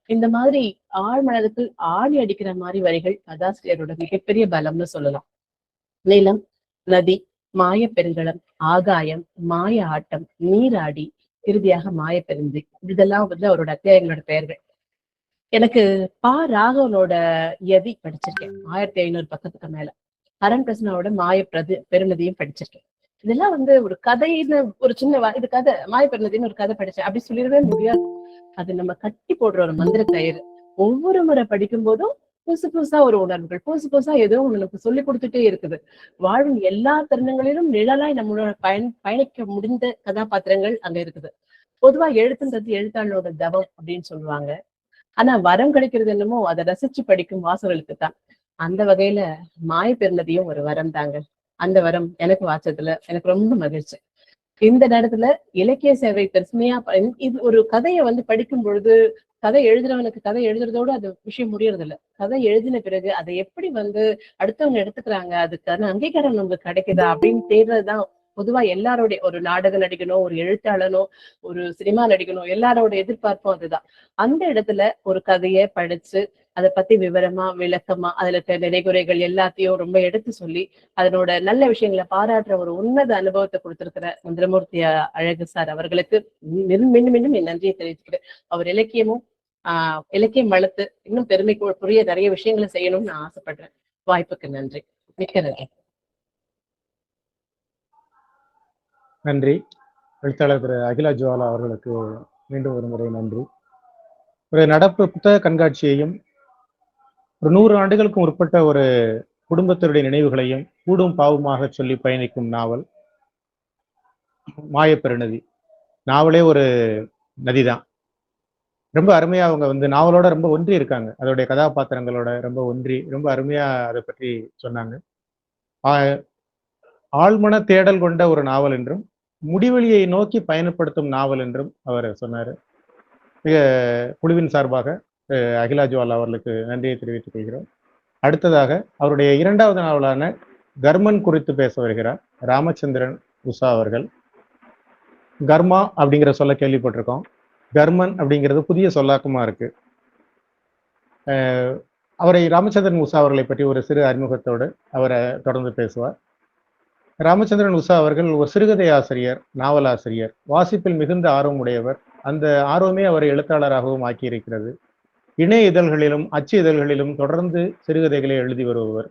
இந்த மாதிரி ஆழ்மனதுக்கு ஆணி அடிக்கிற மாதிரி வரிகள் கதாசிரியரோட மிகப்பெரிய பலம்னு சொல்லலாம். நிலம், நதி, மாய பெருங்கலம், ஆகாயம், மாய ஆட்டம், நீராடி, இறுதியாக மாய பெருந்தி, இதெல்லாம் வந்து அவரோட அத்தியாயங்களோட பெயர்கள். எனக்கு ராகவனோட யதி படிச்சிருக்கேன், 1500 பக்கத்துக்கு மேல. அரண் பிரசன்னாவோட மாய பெருநதியும் படிச்சிருக்கேன். இதெல்லாம் வந்து ஒரு கதைன்னு ஒரு சின்ன இது கதை, மாய பெருநதின்னு ஒரு கதை படிச்சேன் அப்படி சொல்லிடவே முடியாது. அது நம்ம கட்டி போடுற ஒரு மந்திர கயிறு. ஒவ்வொரு முறை படிக்கும் போதும் புதுசு புதுசா ஒரு உணர்வுகள், புதுசு புதுசா ஏதோ நமக்கு சொல்லி கொடுத்துட்டே இருக்குது. வாழும் எல்லா தருணங்களிலும் நிழலாய் நம்மளோட பயணிக்க முடிந்த கதாபாத்திரங்கள் அங்க இருக்குது. பொதுவா எழுத்துன்றது எழுத்தாளரோட தவம் அப்படின்னு சொல்லுவாங்க. ஆனா வரம் கிடைக்கிறது என்னமோ அதை ரசிச்சு படிக்கும் வாசகர்களுக்கு தான். அந்த வகையில மாய பெருநதியும் ஒரு வரம் தாங்க. அந்த வரம் எனக்கு வாச்சதுல எனக்கு ரொம்ப மகிழ்ச்சி. இந்த நேரத்துல இலக்கிய சேவை பெருமையா இது ஒரு கதையை படிக்கும் பொழுது, கதை எழுதுறவனுக்கு கதை எழுதுறதோட அது விஷயம் முடியறது இல்ல. கதை எழுதின பிறகு அதை எப்படி அடுத்தவங்க எடுத்துக்கிறாங்க, அதுக்கான அங்கீகாரம் நமக்கு கிடைக்குதா அப்படின்னு தேடுறதுதான் பொதுவா எல்லாருடைய, ஒரு நாடக நடிகனோ, ஒரு எழுத்தாளனோ, ஒரு சினிமா நடிகனோ, எல்லாரோட எதிர்பார்ப்பும் அதுதான். அந்த இடத்துல ஒரு கதையை படிச்சு அதை பத்தி விவரமா, விளக்கமா, அதுல இருக்க நிறைகுறைகள் எல்லாத்தையும் ரொம்ப எடுத்து சொல்லி அதனோட நல்ல விஷயங்களை பாராட்டுற ஒரு உன்னத அனுபவத்தை கொடுத்திருக்கிற மந்திரமூர்த்தி அழகு சார் அவர்களுக்கு மீண்டும் மீண்டும் என் நன்றியை தெரிவிச்சுக்கிறேன். அவர் இலக்கியம் வளர்த்து இன்னும் பெருமைக்கு புரிய நிறைய விஷயங்களை செய்யணும்னு நான் ஆசைப்படுறேன். வாய்ப்புக்கு நன்றி. மிக்க நன்றி. நன்றி. எழுத்தாளர் திரு அகிலா ஜுவாலா அவர்களுக்கு மீண்டும் ஒரு முறை நன்றி. ஒரு நடப்பு புத்தக கண்காட்சியையும் ஒரு 100 ஆண்டுகளுக்கும் உட்பட்ட ஒரு குடும்பத்தினுடைய நினைவுகளையும் கூடும் பாவமாக சொல்லி பயணிக்கும் நாவல் மாயப்பெருநதி. நாவலே ஒரு நதிதான். ரொம்ப அருமையா அவங்க நாவலோட ரொம்ப ஒன்றி இருக்காங்க. அதோடைய கதாபாத்திரங்களோட ரொம்ப ஒன்றி ரொம்ப அருமையா அதை பற்றி சொன்னாங்க. ஆழ்மன தேடல் கொண்ட ஒரு நாவல் என்றும் முடிவெளியை நோக்கி பயணப்படுத்தும் நாவல் என்றும் அவர் சொன்னார். மிக குழுவின் சார்பாக அகிலா ஜுவாலா அவர்களுக்கு நன்றியை தெரிவித்துக் கொள்கிறோம். அடுத்ததாக அவருடைய 2வது நாவலான கர்மன் குறித்து பேச வருகிறார் ராமச்சந்திரன் உஷா அவர்கள். கர்மா அப்படிங்கிற சொல்ல கேள்விப்பட்டிருக்கோம். கர்மன் அப்படிங்கிறது புதிய சொல்லாக்கமா இருக்கு. அவரை ராமச்சந்திரன் உஷா அவர்களை பற்றி ஒரு சிறு அறிமுகத்தோடு அவரை தொடர்ந்து பேசுவார். ராமச்சந்திரன் உஷா அவர்கள் ஒரு சிறுகதை ஆசிரியர், நாவலாசிரியர், வாசிப்பில் மிகுந்த ஆர்வம் உடையவர். அந்த ஆர்வமே அவரை எழுத்தாளராகவும் ஆக்கியிருக்கிறது. இணைய இதழ்களிலும் அச்சு இதழ்களிலும் தொடர்ந்து சிறுகதைகளை எழுதி வருபவர்.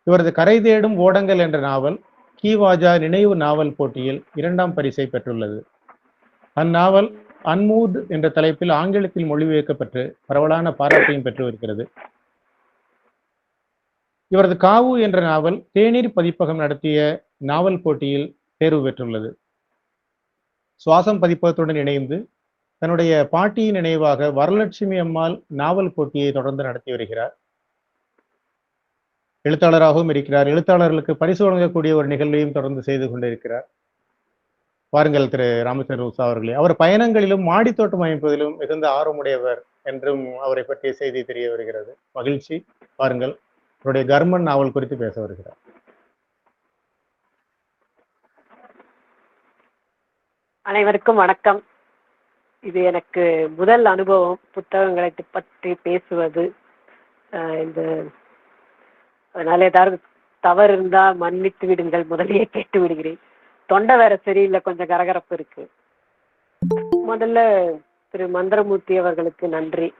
இவரது கரை தேடும் ஓடங்கள் என்ற நாவல் கீவாஜா நினைவு நாவல் போட்டியில் 2ஆம் பரிசை பெற்றுள்ளது. அந்நாவல் அன்மூட் என்ற தலைப்பில் ஆங்கிலத்தில் மொழிபெயர்க்கப்பட்டு பரவலான பாராட்டையும் பெற்று வருகிறது. இவரது காவு என்ற நாவல் தேநீர் பதிப்பகம் நடத்திய நாவல் போட்டியில் தேர்வு பெற்றுள்ளது. சுவாசம் பதிப்பகத்துடன் இணைந்து தன்னுடைய பாட்டியின் நினைவாக வரலட்சுமி அம்மாள் நாவல் போட்டியை தொடர்ந்து நடத்தி வருகிறார். எழுத்தாளராகவும் இருக்கிறார். எழுத்தாளர்களுக்கு பரிசு வழங்கக்கூடிய ஒரு நிகழ்வையும் தொடர்ந்து செய்து கொண்டிருக்கிறார். வாருங்கள் திரு ராமச்சந்திரன் உஷா அவர்களே. அவர் பயணங்களிலும் மாடித்தோட்டம் அமைப்பதிலும் மிகுந்த ஆர்வமுடையவர் என்றும் அவரை பற்றிய செய்தி தெரிய வருகிறது. மகிழ்ச்சி. வாருங்கள். அவருடைய கர்மன் நாவல் குறித்து பேச வருகிறார். அனைவருக்கும் வணக்கம். இது எனக்கு முதல் அனுபவம் புத்தகங்களை பற்றி பேசுவது. அதனால ஏதாவது தவறு இருந்தா மன்னித்து விடுங்கள், முதலையே கேட்டு விடுகிறேன். தொண்டை வேற சரியில்லை, கொஞ்சம் கரகரப்பு இருக்கு. முதல்ல திரு மந்திரமூர்த்தி அவர்களுக்கு நன்றி.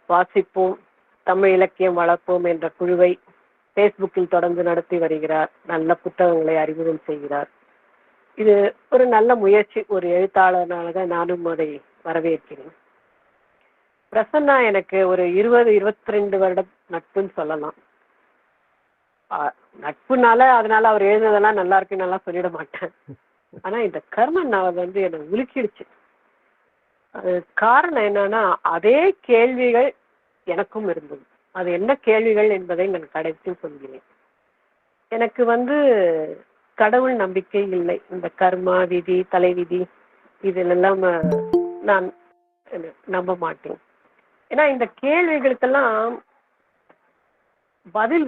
வாசிப்போம் தமிழ் இலக்கியம் வளர்ப்போம் என்ற குழுவை பேஸ்புக்கில் தொடர்ந்து நடத்தி வருகிறார். நல்ல புத்தகங்களை அறிமுகம் செய்கிறார். இது ஒரு நல்ல முயற்சி. ஒரு எழுத்தாளனாக நானும் அதை வரவேற்கிறேன். பிரசன்னா எனக்கு ஒரு 20-22 வருடம் நட்புன்னு சொல்லலாம். நட்புனால அதனால அவர் எழுதுனதெல்லாம் நல்லா இருக்குன்னு நல்லா சொல்லிட மாட்டேன். ஆனா இந்த கர்மன் நாவல் என்னை உலுக்கிடுச்சு. அது காரணம் என்னன்னா, அதே கேள்விகள் எனக்கும் இருந்தது. அது என்ன கேள்விகள் என்பதை நான் கடைசி சொல்கிறேன். எனக்கு கடவுள் நம்பிக்கை இல்லை. இந்த கர்மா விதி, தலைவிதி இதிலெல்லாம் நான் நம்ப மாட்டேன். ஏன்னா இந்த கேள்விகளுக்கெல்லாம் பதில்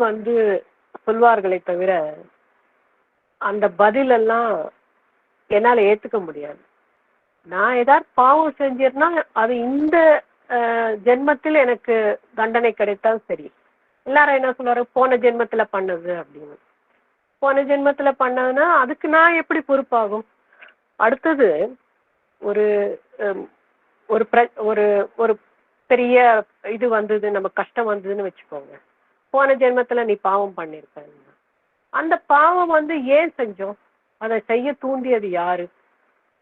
சொல்வார்களை தவிர அந்த பதில் எல்லாம் என்னால ஏத்துக்க முடியாது. நான் ஏதாவது பாவம் செஞ்சிருந்தா அது இந்த ஜென்மத்தில் எனக்கு தண்டனை கிடைத்தால் சரி. எல்லாரும் என்ன சொல்றாரு, போன ஜென்மத்துல பண்ணது அப்படின்னு. போன ஜென்மத்துல பண்ணதுன்னா அதுக்கு நான் எப்படி பொறுப்பாகும்? அடுத்தது ஒரு ஒரு ஒரு பெரிய இது வந்தது, நம்ம கஷ்டம் வந்ததுன்னு வச்சுக்கோங்க. போன ஜென்மத்துல நீ பாவம் பண்ணிருக்க. அந்த பாவம் ஏன் செஞ்சோம்? அதை செய்ய தூண்டியது யாரு?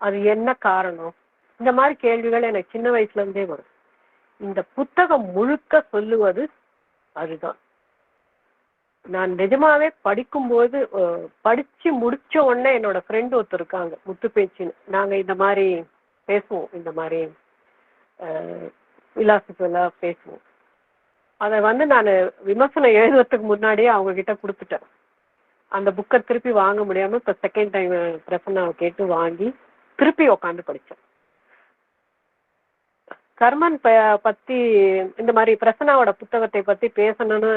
அது என்ன காரணம்? இந்த மாதிரி கேள்விகள் எனக்கு சின்ன வயசுல இருந்தே வரும். இந்த புத்தகம் முழுக்க சொல்லுவது அதுதான். நான் நிஜமாவே படிக்கும்போது படிச்சு முடிச்ச உடனே என்னோட ஃப்ரெண்டு ஒருத்தர் இருக்காங்க, முத்து பேச்சுன்னு. நாங்க இந்த மாதிரி பேசுவோம், இந்த மாதிரி பிலாசபிலாம் பேசுவோம். அதை வந்து நான் விமர்சனம் எழுதுறதுக்கு முன்னாடியே அவங்க கிட்ட கொடுத்துட்டேன். அந்த புக்கை திருப்பி வாங்க முடியாம இப்போ செகண்ட் டைம் பிரசன்னாவை கேட்டு வாங்கி திருப்பி உட்காந்து படித்தேன். கர்மன் பத்தி இந்த மாதிரி பிரசன்னாவோட புத்தகத்தை பத்தி பேசணும்னு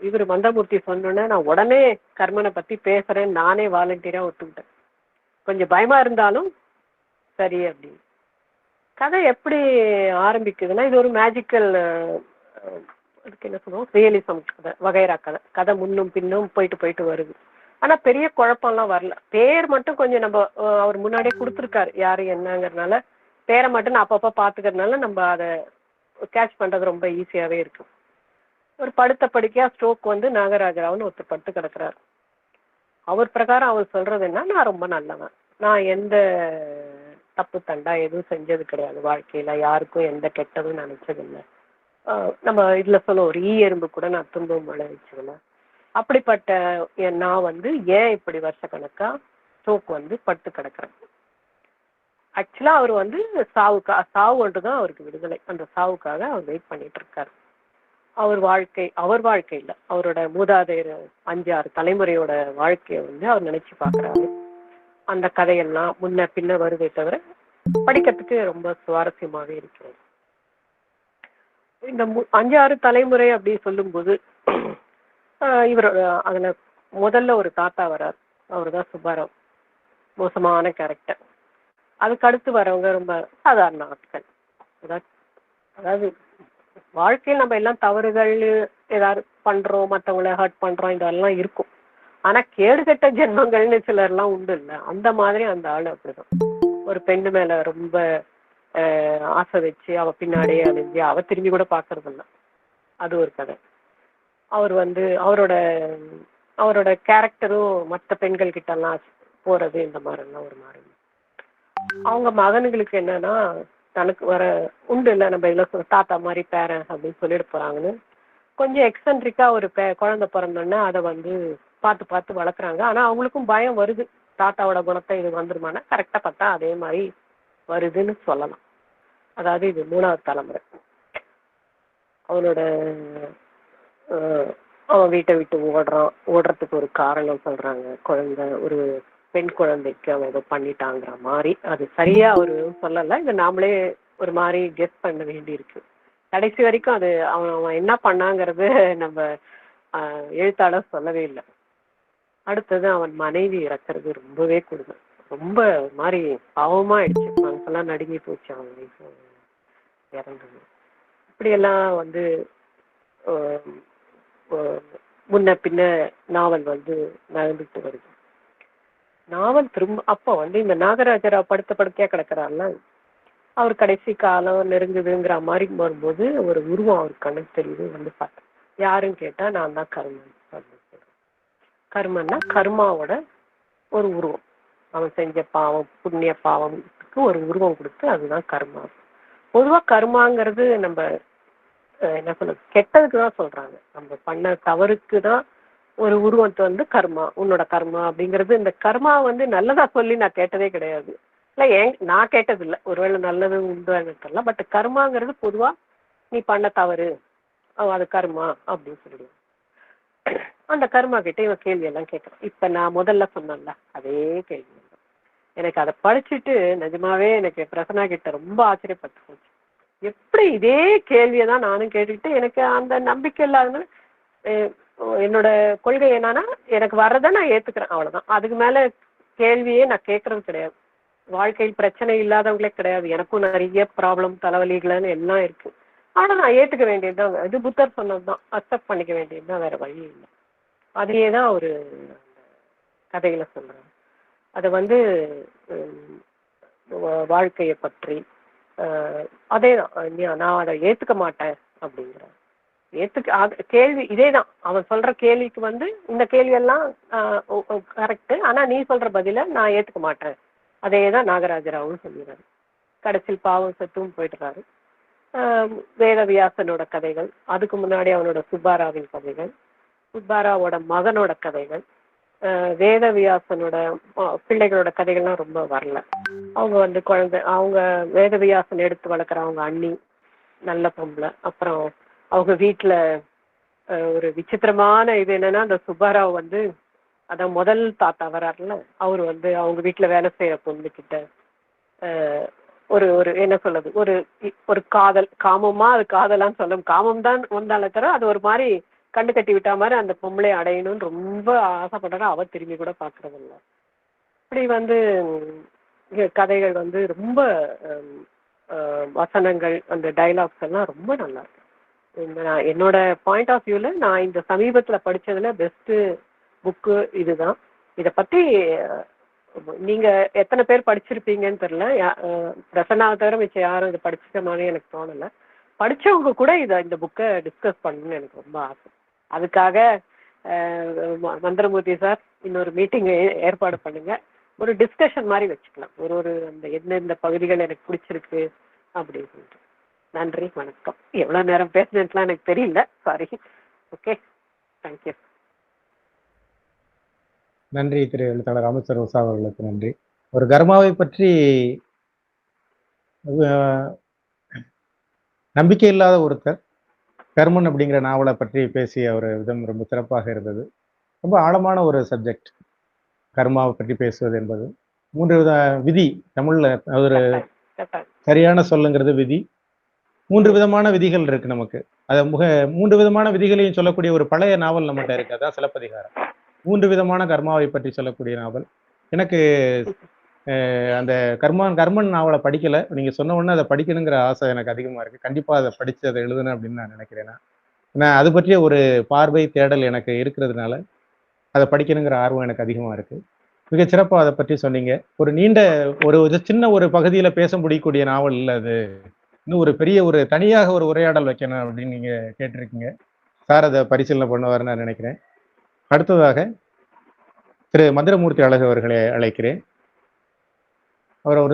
இவர் மந்தமூர்த்தி சொன்னோன்னே நான் உடனே கர்மனை பத்தி பேசுறேன், நானே வாலண்டியரா ஒத்துக்கிட்டேன். கொஞ்சம் பயமா இருந்தாலும் சரி அப்படின்னு. கதை எப்படி ஆரம்பிக்குதுன்னா, இது ஒரு மேஜிக்கல், அதுக்கு என்ன சொல்லுவோம், ரியலிசம் கதை, வகைரா கதை. கதை முன்னும் பின்னும் போயிட்டு போயிட்டு வருது. ஆனா பெரிய குழப்பம்லாம் வரல. பேர் மட்டும் கொஞ்சம் நம்ம அவர் முன்னாடியே கொடுத்துருக்காரு யாரு என்னங்கிறதுனால பேரை மட்டும் நான் அப்பப்போ பார்த்துக்கிறதுனால நம்ம அதை கேட்ச் பண்றது ரொம்ப ஈஸியாவே இருக்கும். ஒரு படுத்த படுக்கையா ஸ்ட்ரோக் வந்து நாகராஜராவ்னு ஒருத்தர் படுத்து கிடக்குறாரு. அவர் பிரகாரம் அவர் சொல்றது என்ன, நான் ரொம்ப நல்லவன், நான் எந்த தப்பு தண்டா எதுவும் செஞ்சது கிடையாது வாழ்க்கையில, யாருக்கும் எந்த கெட்டதும் நினைச்சதில்லை. நம்ம இதுல சொல்ல ஒரு எறும்பு கூட நான் துன்பம் விளைவிச்சதில்ல. அப்படிப்பட்ட நான் வந்து ஏன் இப்படி வருஷக்கணக்கா ஸ்ட்ரோக் வந்து படுத்து கிடக்குறேன். ஆக்சுவலா அவர் வந்து சாவு ஒன்று தான் அவருக்கு விடுதலை. அந்த சாவுக்காக அவர் வெயிட் பண்ணிட்டு இருக்காரு. அவர் வாழ்க்கை இல்லை, அவரோட மூதாதையர் 5-6 தலைமுறையோட வாழ்க்கையை வந்து அவர் நினைச்சு பார்க்குறாரு. அந்த கதையெல்லாம் முன்ன பின்ன வருதே தவிர படிக்கிறதுக்கு ரொம்ப சுவாரஸ்யமாகவே இருக்கிறது. இந்த 5-6 தலைமுறை அப்படி சொல்லும்போது இவர் அதில் முதல்ல ஒரு தாத்தா வர்றார், அவர் தான் சுப்பாராவ். மோசமான கேரக்டர். அதுக்கு அடுத்து வரவங்க ரொம்ப சாதாரண ஆட்கள். அதாவது வாழ்க்கையில் நம்ம எல்லாம் தவறுகள் ஏதாவது பண்றோம், மற்றவங்கள ஹர்ட் பண்றோம், இதெல்லாம் இருக்கும். ஆனா கேடுகட்ட ஜென்மங்கள்னு சிலர்லாம் உண்டு இல்லை, அந்த மாதிரி அந்த ஆள் அப்படிதான். ஒரு பெண்ணு மேல ரொம்ப ஆசை வச்சு அவ பின்னாடியே அழிஞ்சு அவ திரும்பி கூட பாக்குறது இல்லை, அது ஒரு கதை. அவர் வந்து அவரோட கேரக்டரும் மற்ற பெண்கள் கிட்ட எல்லாம் போறது இந்த மாதிரிலாம் ஒரு மாதிரி. அவங்க மகனுங்களுக்கு என்னன்னா, தனக்கு வர உண்டு இல்லை, நம்ம இதில் தாத்தா மாதிரி பேரன் அப்படின்னு சொல்லிட்டு போறாங்கன்னு கொஞ்சம் எக்ஸென்ட்ரிக்கா ஒரு குழந்தை பிறந்தோன்னா அதை வந்து பார்த்து பார்த்து வளர்க்குறாங்க. ஆனா அவங்களுக்கும் பயம் வருது, தாத்தாவோட குணத்தை இது வந்துருமானா. கரெக்டா பார்த்தா அதே மாதிரி வருதுன்னு சொல்லலாம். அதாவது இது 3வது தலைமுறை. அவனோட அவன் வீட்டை விட்டு ஓடுறதுக்கு ஒரு காரணம் சொல்றாங்க. குழந்தை, ஒரு பெண் குழந்தைக்கு அவன் ஏதோ பண்ணிட்டாங்கிற மாதிரி. அது சரியா அவரு சொல்லலை, இது நாமளே ஒரு மாதிரி கெஸ் பண்ண வேண்டி இருக்கு. கடைசி வரைக்கும் அது அவன் என்ன பண்ணாங்கிறது நம்ம எழுத்தாளர் சொல்லவே இல்லை. அடுத்தது அவன் மனைவி இறக்குறது ரொம்பவே கொடுமை, ரொம்ப மாதிரி பாவமா ஆயிடுச்சு. மனசெல்லாம் நடுங்கி போச்சு அவன் இறந்தது. இப்படியெல்லாம் வந்து முன்ன பின்ன நாவல் வந்து நகர்ந்துட்டு வருது. நாவல் திரும்ப அப்போ வந்து இந்த நாகராஜராவ் படுக்கையா கிடக்குறாருல, அவர் கடைசி காலம் நெருங்குதுங்கிற மாதிரி வரும்போது ஒரு உருவம் அவர் கண்ணுக்கு தெரியுது. வந்து பார்த்தேன், யாருன்னு கேட்டா நான் தான் கர்மன் அப்படின்னு சொல்றேன். கர்மன்னா கர்மாவோட ஒரு உருவம், அவன் செஞ்ச பாவம் புண்ணிய பாவத்துக்கு ஒரு உருவம் கொடுத்து அதுதான் கர்மா. பொதுவா கர்மாங்கிறது நம்ம என்ன சொல்றது, கெட்டதுக்கு தான் சொல்றாங்க. நம்ம பண்ண தவறுக்கு தான் ஒரு உருவத்தை வந்து கர்மா, உன்னோட கர்மா அப்படிங்கிறது. இந்த கர்மா வந்து நல்லதா சொல்லி நான் கேட்டதே கிடையாது, இல்லை நான் கேட்டது இல்லை, ஒருவேளை நல்லது உண்டு தெரியல. பட் கர்மாங்கிறது பொதுவா நீ பண்ண தவறு அது கர்மா அப்படின்னு சொல்லிடுவோம். அந்த கர்மா கிட்ட இவன் கேள்வி எல்லாம் கேட்கறான். இப்ப நான் முதல்ல சொன்னேன்ல அதே கேள்வி. எனக்கு அதை படிச்சுட்டு நிஜமாவே எனக்கு பிரசன்னா கிட்ட ரொம்ப ஆச்சரியப்பட்டு போச்சு. எப்படி இதே கேள்வியை தான் நானும் கேட்டுக்கிட்டு எனக்கு அந்த நம்பிக்கை இல்லாதனால என்னோட கொள்கை என்னன்னா, எனக்கு வர்றதை நான் ஏத்துக்கிறேன், அவ்வளவுதான். அதுக்கு மேல கேள்வியே நான் கேட்கறது கிடையாது. வாழ்க்கையில் பிரச்சனை இல்லாதவங்களே கிடையாது, எனக்கும் நிறைய ப்ராப்ளம் தலைவலிகள்னு எல்லாம் இருக்கு. ஆனா நான் ஏத்துக்க வேண்டியதுதான், இது புத்தர் சொன்னதுதான், அக்செப்ட் பண்ணிக்க வேண்டியதுதான், வேற வழி இல்லை. அதையே தான் ஒரு கதையில சொல்றேன். அதை வந்து வாழ்க்கையை பற்றி அதே தான், நான் அதை ஏத்துக்க மாட்டேன் அப்படிங்கிற கேள்வி இதே தான். அவன் சொல்ற கேள்விக்கு வந்து இந்த கேள்வியெல்லாம் கரெக்டு, ஆனா நீ சொல்ற பதில நான் ஏத்துக்க மாட்டேன், அதே தான் நாகராஜராவும் சொல்லிடுறாரு. கடைசியில் பாவம் செத்தும் போயிடுறாரு. வேதவியாசனோட கதைகள், அதுக்கு முன்னாடி அவனோட சுப்பாராவின் கதைகள், சுப்பாராவோட மகனோட கதைகள், வேதவியாசனோட பிள்ளைகளோட கதைகள்லாம் ரொம்ப வரல. அவங்க வந்து அவங்க வேதவியாசன் எடுத்து வளர்க்குற அவங்க அண்ணி நல்ல பொம்பளை. அப்புறம் அவங்க வீட்டுல ஒரு விசித்திரமான இது என்னன்னா, அந்த சுப்பாராவ் வந்து அதான் முதல் தாத்தா வராருல, அவர் வந்து அவங்க வீட்டுல வேலை செய்யற பொண்ணுகிட்ட ஒரு ஒரு என்ன சொல்றது, ஒரு காதல், காமமா அது காதலான்னு சொல்ல, காமம் தான் வந்தாலே தவிர அது ஒரு மாதிரி கண்டு கட்டி விட்டா மாதிரி அந்த பொம்பளை அடையணும்னு ரொம்ப ஆசைப்படுறா. அவ திரும்பி கூட பாக்குறதில்ல. இப்படி வந்து கதைகள் வந்து ரொம்ப வசனங்கள், அந்த டைலாக்ஸ் எல்லாம் ரொம்ப நல்லா இருக்கு. என்னோட பாயிண்ட் ஆஃப் வியூல நான் இந்த சமீபத்துல படிச்சதுல பெஸ்ட் புக்கு இதுதான். இத பத்தி நீங்க எத்தனை பேர் படிச்சிருப்பீங்கன்னு தெரியல. பிரசன்னாவை தவிர மிச்சம் யாரும் இதை படிச்சிருக்க மாதிரி எனக்கு தோணல. படிச்சவங்க கூட இந்த புக்கை டிஸ்கஸ் பண்ணணும்னு எனக்கு ரொம்ப ஆசை. அதுக்காக மந்திரமூர்த்தி சார் இன்னொரு மீட்டிங் ஏற்பாடு பண்ணுங்க. ஒரு டிஸ்கஷன் மாதிரி வச்சுக்கலாம். ஒரு அந்த எந்தெந்த பகுதிகள் எனக்கு பிடிச்சிருக்கு அப்படின்னு சொல்லிட்டு. நன்றி, வணக்கம். எவ்வளவு நேரம் பேசினதுலாம் எனக்கு தெரியல, சாரி. Okay, thank you. நன்றி திரு எழுத்தாளர் அமிர்தசர் உஷா அவர்களுக்கு நன்றி. ஒரு கர்மாவை பற்றி நம்பிக்கை இல்லாத ஒருத்தர் கர்மன் அப்படிங்கிற நாவலை பற்றி பேசிய ஒரு விதம் ரொம்ப சிறப்பாக இருந்தது. ரொம்ப ஆழமான ஒரு சப்ஜெக்ட் கர்மாவை பற்றி பேசுவது என்பது. 3 வித விதி, தமிழ்ல ஒரு சரியான சொல்லுங்கிறது விதி. 3 விதமான விதிகள் இருக்கு நமக்கு. அத 3 விதமான விதிகளையும் சொல்லக்கூடிய ஒரு பழைய நாவல் நம்மகிட்ட இருக்கு. அதான் சிலப்பதிகாரம். 3 விதமான கர்மாவை பற்றி சொல்லக்கூடிய நாவல். எனக்கு அந்த கர்மன் நாவலை படிக்கல. நீங்க சொன்ன உடனே அதை படிக்கணுங்கிற ஆசை எனக்கு அதிகமா இருக்கு. கண்டிப்பா அதை படிச்சு அதை எழுதணும் அப்படின்னு நான் நினைக்கிறேன். நான் அது பற்றிய ஒரு பார்வை தேடல் எனக்கு இருக்கிறதுனால அதை படிக்கணுங்கிற ஆர்வம் எனக்கு அதிகமா இருக்கு. மிகச் சிறப்பா அதை பற்றி சொன்னீங்க. ஒரு நீண்ட ஒரு சின்ன ஒரு பகுதியில பேச முடியக்கூடிய நாவல் இல்ல அது. இன்னும் ஒரு பெரிய ஒரு தனியாக ஒரு உரையாடல் வைக்கணும் அப்படின்னு நீங்க கேட்டிருக்கீங்க. சார் அதை பரிசீலனை பண்ணுவாருன்னு நான் நினைக்கிறேன். அடுத்ததாக திரு மந்திரமூர்த்தி அழகு அவர்களை அழைக்கிறேன். அவர்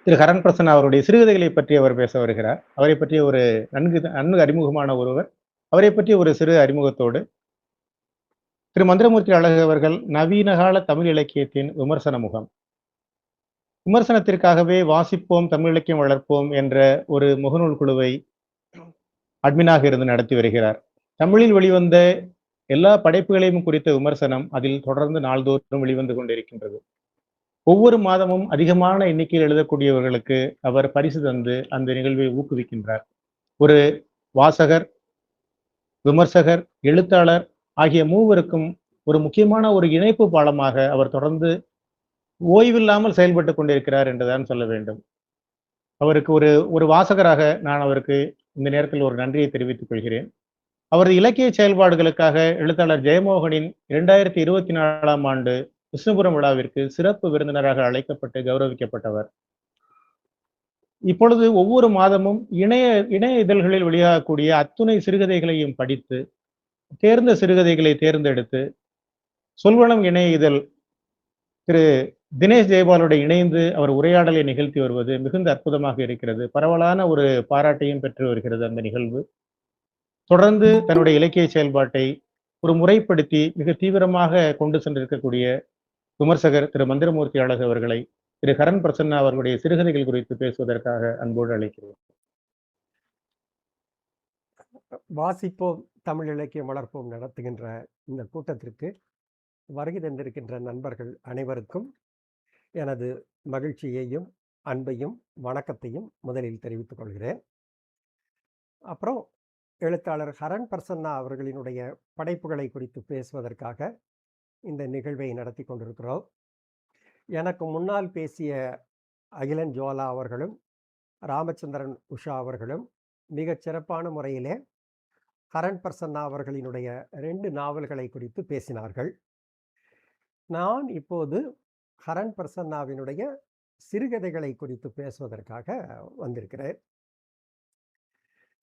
திரு ஹரன் பிரசன்னா அவருடைய சிறுகதைகளை பற்றி அவர் பேச வருகிறார். அவரை பற்றிய ஒரு நன்கு அறிமுகமான ஒருவர். அவரை பற்றிய ஒரு சிறு அறிமுகத்தோடு திரு மந்திரமூர்த்தி அழகு அவர்கள் நவீன கால தமிழ் இலக்கியத்தின் விமர்சன முகம். விமர்சனத்திற்காகவே வாசிப்போம் தமிழ் இலக்கியம் வளர்ப்போம் என்ற ஒரு முகநூல் குழுவை அட்மினாக இருந்து நடத்தி வருகிறார். தமிழில் வெளிவந்த எல்லா படைப்புகளையும் குறித்த விமர்சனம் அதில் தொடர்ந்து நாள்தோறும் வெளிவந்து கொண்டிருக்கின்றது. ஒவ்வொரு மாதமும் அதிகமான எண்ணிக்கையில் எழுதக்கூடியவர்களுக்கு அவர் பரிசு தந்து அந்த நிகழ்வை ஊக்குவிக்கின்றார். ஒரு வாசகர், விமர்சகர், எழுத்தாளர் ஆகிய மூவருக்கும் ஒரு முக்கியமான ஒரு இணைப்பு பாலமாக அவர் தொடர்ந்து ஓய்வில்லாமல் செயல்பட்டு கொண்டிருக்கிறார் என்றுதான் சொல்ல வேண்டும். அவருக்கு ஒரு வாசகராக நான் அவருக்கு இந்த நேரத்தில் ஒரு நன்றியை தெரிவித்துக் கொள்கிறேன். அவரது இலக்கிய செயல்பாடுகளுக்காக எழுத்தாளர் ஜெயமோகனின் 2024ஆம் ஆண்டு விஷ்ணுபுரம் விழாவிற்கு சிறப்பு விருந்தினராக அழைக்கப்பட்டு கௌரவிக்கப்பட்டவர். இப்பொழுது ஒவ்வொரு மாதமும் இணைய இதழ்களில் வெளியாகக்கூடிய அத்துணை சிறுகதைகளையும் படித்து தேர்ந்த சிறுகதைகளை தேர்ந்தெடுத்து சொல்வனம் இணைய இதழ் திரு தினேஷ் ஜெயபாலுடைய இணைந்து அவர் உரையாடலை நிகழ்த்தி வருவது மிகுந்த அற்புதமாக இருக்கிறது. பரவலான ஒரு பாராட்டையும் பெற்று வருகிறது அந்த நிகழ்வு. தொடர்ந்து தன்னுடைய இலக்கிய செயல்பாட்டை ஒரு முறைப்படுத்தி மிக தீவிரமாக கொண்டு சென்றிருக்கக்கூடிய விமர்சகர் திரு மந்திரமூர்த்தி அழகு அவர்களை திரு ஹரன் பிரசன்னா அவர்களுடைய சிறுகதைகள் குறித்து பேசுவதற்காக அன்போடு அழைக்கிறேன். வாசிப்போம் தமிழ் இலக்கியம் வளர்ப்போம் நடத்துகின்ற இந்த கூட்டத்திற்கு வருகை தந்திருக்கின்ற நண்பர்கள் அனைவருக்கும் எனது மகிழ்ச்சியையும் அன்பையும் வணக்கத்தையும் முதலில் தெரிவித்துக் கொள்கிறேன். அப்புறம் எழுத்தாளர் ஹரன் பிரசன்னா அவர்களினுடைய படைப்புகளை குறித்து பேசுவதற்காக இந்த நிகழ்வை நடத்தி கொண்டிருக்கிறோம். எனக்கு முன்னால் பேசிய அகிலன் ஜுவாலா அவர்களும் ராமச்சந்திரன் உஷா அவர்களும் மிகச் சிறப்பான முறையிலே ஹரன் பிரசன்னா அவர்களினுடைய 2 நாவல்களை குறித்து பேசினார்கள். நான் இப்போது ஹரன் பிரசன்னாவினுடைய சிறுகதைகளை குறித்து பேசுவதற்காக வந்திருக்கிறேன்.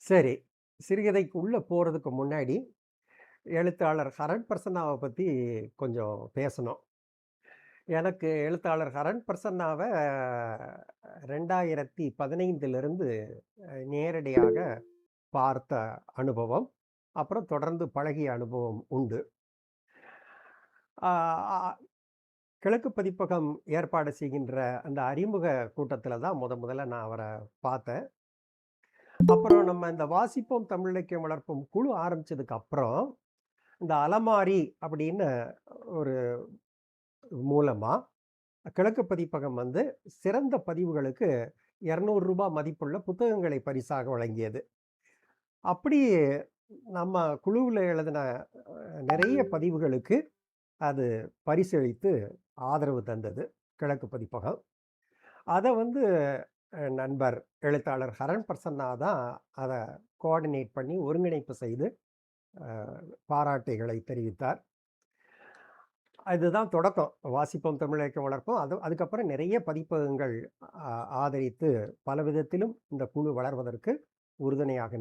சரி, சிறுகதைக்கு உள்ள போறதுக்கு முன்னாடி எழுத்தாளர் ஹரன் பிரசன்னாவை பற்றி கொஞ்சம் பேசணும். எனக்கு எழுத்தாளர் ஹரன் பிரசன்னாவை 2015 நேரடியாக பார்த்த அனுபவம், அப்புறம் தொடர்ந்து பழகிய அனுபவம் உண்டு. ஆ, ஆ, கிழக்கு பதிப்பகம் ஏற்பாடு செய்கின்ற அந்த அறிமுக கூட்டத்தில் தான் முதல்ல நான் அவரை பார்த்தேன். அப்புறம் நம்ம இந்த வாசிப்போம் தமிழ் இலக்கியம் வளர்ப்போம் குழு ஆரம்பிச்சதுக்கு அப்புறம் இந்த அலமாரி அப்படின்னு ஒரு மூலமா கிழக்கு பதிப்பகம் வந்து சிறந்த பதிவுகளுக்கு 200 ரூபாய் மதிப்புள்ள புத்தகங்களை பரிசாக வழங்கியது. அப்படி நம்ம குழுவில் எழுதின நிறைய பதிவுகளுக்கு அது பரிசளித்து ஆதரவு தந்தது கிழக்கு பதிப்பகம். அதை வந்து நண்பர் எழுத்தாளர் ஹரன் பிரசன்னா தான் அதை கோஆர்டினேட் பண்ணி ஒருங்கிணைப்பு செய்து பாராட்டுகளை தெரிவித்தார். அதுதான் தொடக்கம். வாசிப்போம் தமிழ் இலக்கியம் வளர்ப்போம். அதுக்கப்புறம் நிறைய பதிப்பகங்கள் ஆதரித்து பல விதத்திலும் இந்த குழு வளர்வதற்கு உறுதுணையாக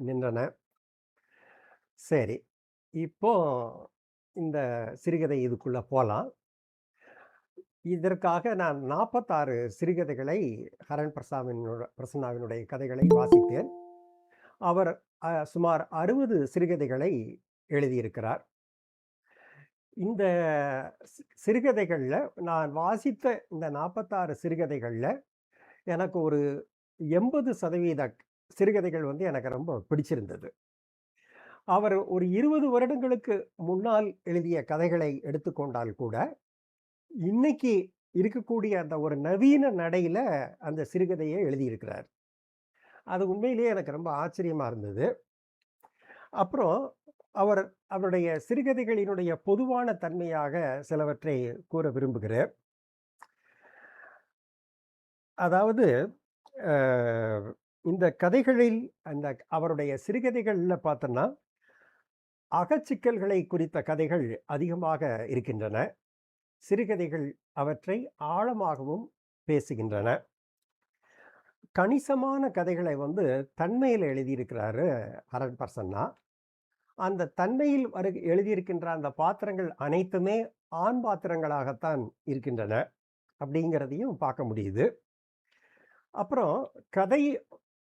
நின்றன. சரி, இப்போ இந்த சிறுகதை இதுக்குள்ள போகலாம். இதற்காக நான் 46 சிறுகதைகளை ஹரன் பிரசன்னாவினுடைய கதைகளை வாசித்தேன். அவர் சுமார் 60 சிறுகதைகளை எழுதியிருக்கிறார். இந்த சிறுகதைகளில் நான் வாசித்த இந்த 46 சிறுகதைகளில் எனக்கு ஒரு 80% சிறுகதைகள் வந்து எனக்கு ரொம்ப பிடிச்சிருந்தது. அவர் ஒரு 20 வருடங்களுக்கு முன்னால் எழுதிய கதைகளை எடுத்துக்கொண்டால் கூட இன்னைக்கு இருக்கக்கூடிய அந்த ஒரு நவீன நடையில அந்த சிறுகதையை எழுதியிருக்கிறார். அது உண்மையிலேயே எனக்கு ரொம்ப ஆச்சரியமா இருந்தது. அப்புறம் அவருடைய சிறுகதைகளினுடைய பொதுவான தன்மையாக சிலவற்றை கூற விரும்புகிறேன். அதாவது இந்த கதைகளில் அவருடைய சிறுகதைகளில் பார்த்தோன்னா அகச்சிக்கல்களை குறித்த கதைகள் அதிகமாக இருக்கின்றன. சிறுகதைகள் அவற்றை ஆழமாகவும் பேசுகின்றன. கணிசமான கதைகளை வந்து தன்மையில் எழுதியிருக்கிறாரு ஹரன் பிரசன்னா. அந்த தன்மையில் எழுதியிருக்கின்ற அந்த பாத்திரங்கள் அனைத்துமே ஆண் பாத்திரங்களாகத்தான் இருக்கின்றன அப்படிங்கிறதையும் பார்க்க முடியுது. அப்புறம் கதை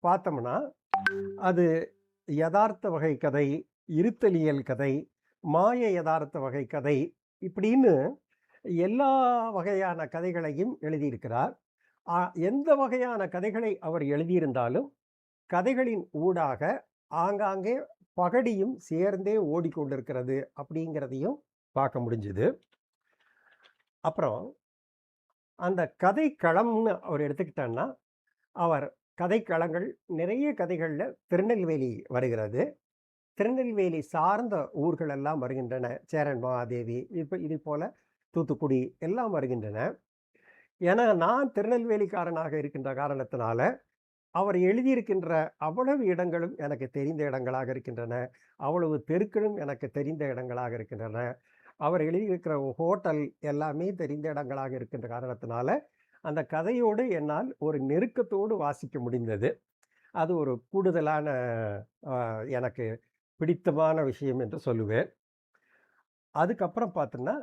பார்த்தோம்னா அது யதார்த்த வகை கதை, இருத்தலியல் கதை, மாய யதார்த்த வகை கதை, இப்படின்னு எல்லா வகையான கதைகளையும் எழுதியிருக்கிறார். எந்த வகையான கதைகளை அவர் எழுதியிருந்தாலும் கதைகளின் ஊடாக ஆங்காங்கே பகடியும் சேர்ந்தே ஓடிக்கொண்டிருக்கிறது அப்படிங்கிறதையும் பார்க்க முடிஞ்சுது. அப்புறம் அந்த கதை களம்னு அவர் எடுத்துக்கிட்டான்னா அவர் கதைக்களங்கள் நிறைய கதைகளில் திருநெல்வேலி வருகிறது. திருநெல்வேலி சார்ந்த ஊர்கள் எல்லாம் வருகின்றன. சேரன் மகாதேவி, இது போல தூத்துக்குடி எல்லாம் வருகின்றன. ஏன்னா நான் திருநெல்வேலிக்காரனாக இருக்கின்ற காரணத்தினால அவர் எழுதியிருக்கின்ற அவ்வளவு இடங்களும் எனக்கு தெரிந்த இடங்களாக இருக்கின்றன. அவ்வளவு தெருக்களும் எனக்கு தெரிந்த இடங்களாக இருக்கின்றன. அவர் எழுதியிருக்கிற ஹோட்டல் எல்லாமே தெரிந்த இடங்களாக இருக்கின்ற காரணத்தினால அந்த கதையோடு என்னால் ஒரு நெருக்கத்தோடு வாசிக்க முடிந்தது. அது ஒரு கூடுதலான எனக்கு பிடித்தமான விஷயம் என்று சொல்லுவேன். அதுக்கப்புறம் பார்த்தோன்னா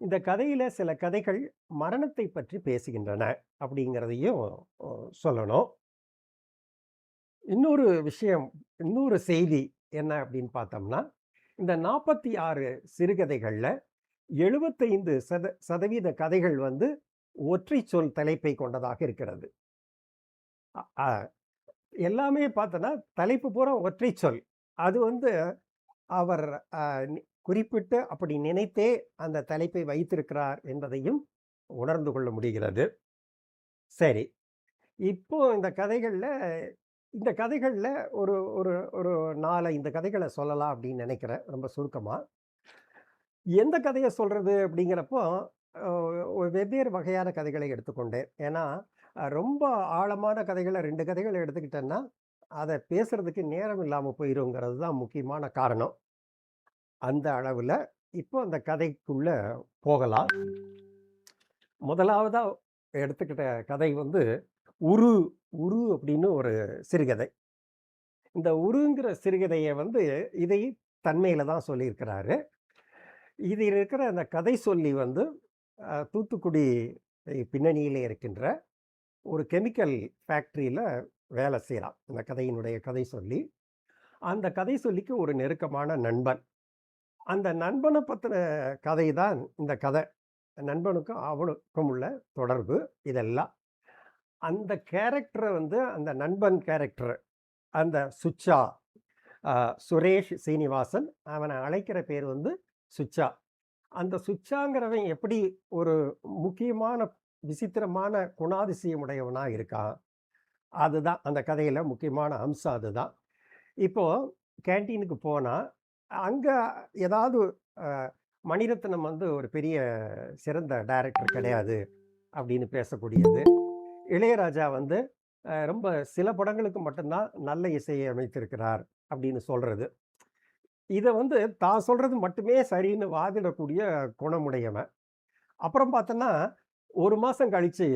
இந்த கதையில் சில கதைகள் மரணத்தை பற்றி பேசுகின்றன அப்படிங்கிறதையும் சொல்லணும். இன்னொரு விஷயம், இன்னொரு செய்தி என்ன அப்படின்னு பார்த்தோம்னா இந்த 46 சிறுகதைகளில் 75% கதைகள் வந்து ஒற்றை சொல் தலைப்பை கொண்டதாக இருக்கிறது. எல்லாமே பார்த்தோன்னா தலைப்பு பூரா ஒற்றை சொல். அது வந்து அவர் குறிப்பிட்டு அப்படி நினைத்தே அந்த தலைப்பை வைத்திருக்கிறார் என்பதையும் உணர்ந்து கொள்ள முடிகிறது. சரி, இப்போ இந்த கதைகளில் ஒரு ஒரு ஒரு 4-5 கதைகளை சொல்லலாம் அப்படின்னு நினைக்கிறேன், ரொம்ப சுருக்கமாக. எந்த கதையை சொல்கிறது அப்படிங்கிறப்போ வெவ்வேறு வகையான கதைகளை எடுத்துக்கொண்டேன். ஏன்னா ரொம்ப ஆழமான கதைகளை 2 கதைகளை எடுத்துக்கிட்டேன்னா அதை பேசுறதுக்கு நேரம் இல்லாமல் போயிருங்கிறது தான் முக்கியமான காரணம். அந்த அளவில் இப்போ அந்த கதைக்குள்ள போகலாம். முதலாவதா எடுத்துக்கிட்ட கதை வந்து உரு அப்படின்னு ஒரு சிறுகதை. இந்த உருங்கிற சிறுகதையை வந்து இதை தன்மையில தான் சொல்லியிருக்கிறாரு. இதில் இருக்கிற அந்த கதை சொல்லி வந்து தூத்துக்குடி பின்னணியில் இருக்கின்ற ஒரு கெமிக்கல் ஃபேக்ட்ரியில் வேலை செய்கிறான் இந்த கதையினுடைய கதை சொல்லி. அந்த கதை சொல்லிக்கு ஒரு நெருக்கமான நண்பன். அந்த நண்பனை பத்தின கதை தான் இந்த கதை. நண்பனுக்கும் அவனுக்கும் உள்ள தொடர்பு இதெல்லாம். அந்த கேரக்டரை வந்து அந்த நண்பன் கேரக்டர், அந்த சுச்சா, சுரேஷ் சீனிவாசன், அவனை அழைக்கிற பேர் வந்து சுச்சா. அந்த சுச்சாங்கிறவன் எப்படி ஒரு முக்கியமான விசித்திரமான குணாதிசயம் உடையவனா இருக்கான், அதுதான் அந்த கதையில முக்கியமான அம்சம். அதுதான். இப்போ கேன்டீனுக்கு போனா அங்க ஏதாவது மணிரத்னம் வந்து ஒரு பெரிய சிறந்த டைரக்டர் கிடையாது அப்படின்னு பேசக்கூடியது. இளையராஜா வந்து ரொம்ப சில படங்களுக்கு மட்டும்தான் நல்ல இசையை அமைத்திருக்கிறார் அப்படின்னு சொல்றது. இதை வந்து தான் சொல்றது மட்டுமே சரின்னு வாதிடக்கூடிய குணமுடையவன். அப்புறம் பார்த்தோன்னா ஒரு மாசம் கழிச்சு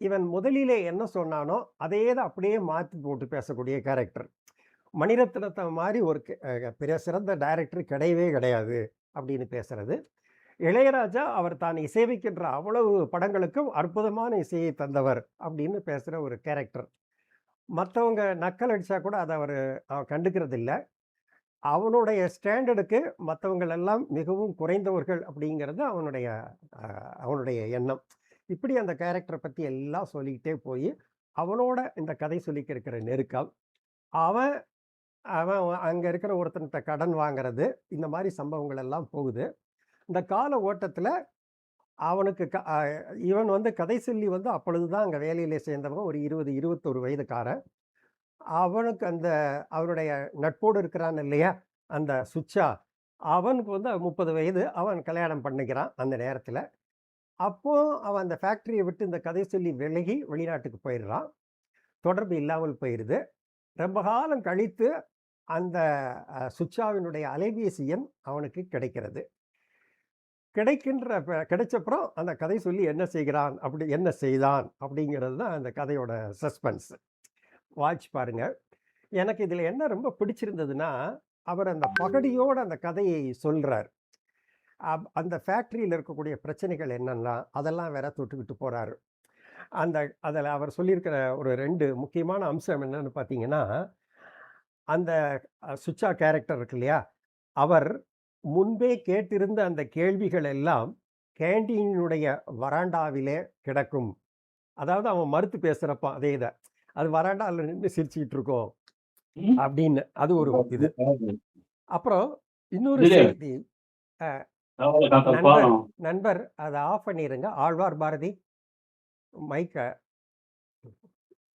இவன் முதலிலே என்ன சொன்னானோ அதே தான் அப்படியே மாற்றி போட்டு பேசக்கூடிய கேரக்டர். மணிரத்னத்தை மாதிரி ஒரு பெரிய சிறந்த டைரக்டர் கிடையவே கிடையாது அப்படின்னு பேசுறது. இளையராஜா அவர் தான் இசைவிக்கின்ற அவ்வளவு படங்களுக்கும் அற்புதமான இசையை தந்தவர் அப்படின்னு பேசுகிற ஒரு கேரக்டர். மற்றவங்க நக்கல் அடித்தா கூட அதை அவன் கண்டுக்கிறது இல்லை. அவனுடைய ஸ்டாண்டர்டுக்கு மற்றவங்களெல்லாம் மிகவும் குறைந்தவர்கள் அப்படிங்கிறது அவனுடைய எண்ணம். இப்படி அந்த கேரக்டரை பற்றி எல்லாம் சொல்லிக்கிட்டே போய் அவனோட இந்த கதை சொல்லிக்க இருக்கிற நெருக்கம், அவன் அவன் அங்கே இருக்கிற ஒருத்தன்கிட்ட கடன் வாங்கிறது, இந்த மாதிரி சம்பவங்கள் எல்லாம் போகுது. இந்த கால ஓட்டத்தில் அவனுக்கு இவன் வந்து கதை சொல்லி வந்து அப்பொழுது தான் அங்கே வேலையிலே சேர்ந்தவன் ஒரு 20-21 வயதுக்காரன். அவனுக்கு அவனுடைய நட்போடு இருக்கிறான் இல்லையா அந்த சுச்சா, அவனுக்கு வந்து 30 வயது. அவன் கல்யாணம் பண்ணிக்கிறான் அந்த நேரத்தில். அப்போ அவன் அந்த ஃபேக்ட்ரியை விட்டு இந்த கதை சொல்லி விலகி வெளிநாட்டுக்கு போயிடுறான். தொடர்பு இல்லாமல் போயிடுது. ரொம்ப காலம் கழித்து அந்த சுச்சாவினுடைய அலைபேசி எண் அவனுக்கு கிடைக்கிறது. கிடைச்சப்புறம் அந்த கதை சொல்லி என்ன செய்தான் அப்படிங்கிறது தான் அந்த கதையோட சஸ்பென்ஸ். வாட்ச் பாருங்க. எனக்கு இதில் என்ன ரொம்ப பிடிச்சிருந்ததுன்னா, அவர் அந்த பகடியோடு அந்த கதையை சொல்கிறார். அந்த ஃபேக்ட்ரியில் இருக்கக்கூடிய பிரச்சனைகள் என்னென்னா அதெல்லாம் வேற தொட்டுக்கிட்டு போகிறாரு. அதில் அவர் சொல்லியிருக்கிற ஒரு 2 முக்கியமான அம்சம் என்னன்னு பார்த்தீங்கன்னா, அந்த சுச்சா கேரக்டர் இருக்கு இல்லையா, அவர் முன்பே கேட்டிருந்த அந்த கேள்விகள் எல்லாம் கேண்டீனுடைய வராண்டாவிலே கிடக்கும். அதாவது அவன் மறுத்து பேசுகிறப்ப அதே இதை அது வராண்டாவில் நின்று சிரிச்சுக்கிட்டு இருக்கோம் அப்படின்னு. அது ஒரு இது. அப்புறம் இன்னொரு செய்தி, நண்பர் அதை ஆஃப் பண்ணிடுங்க. ஆழ்வார் பாரதி மைக்க.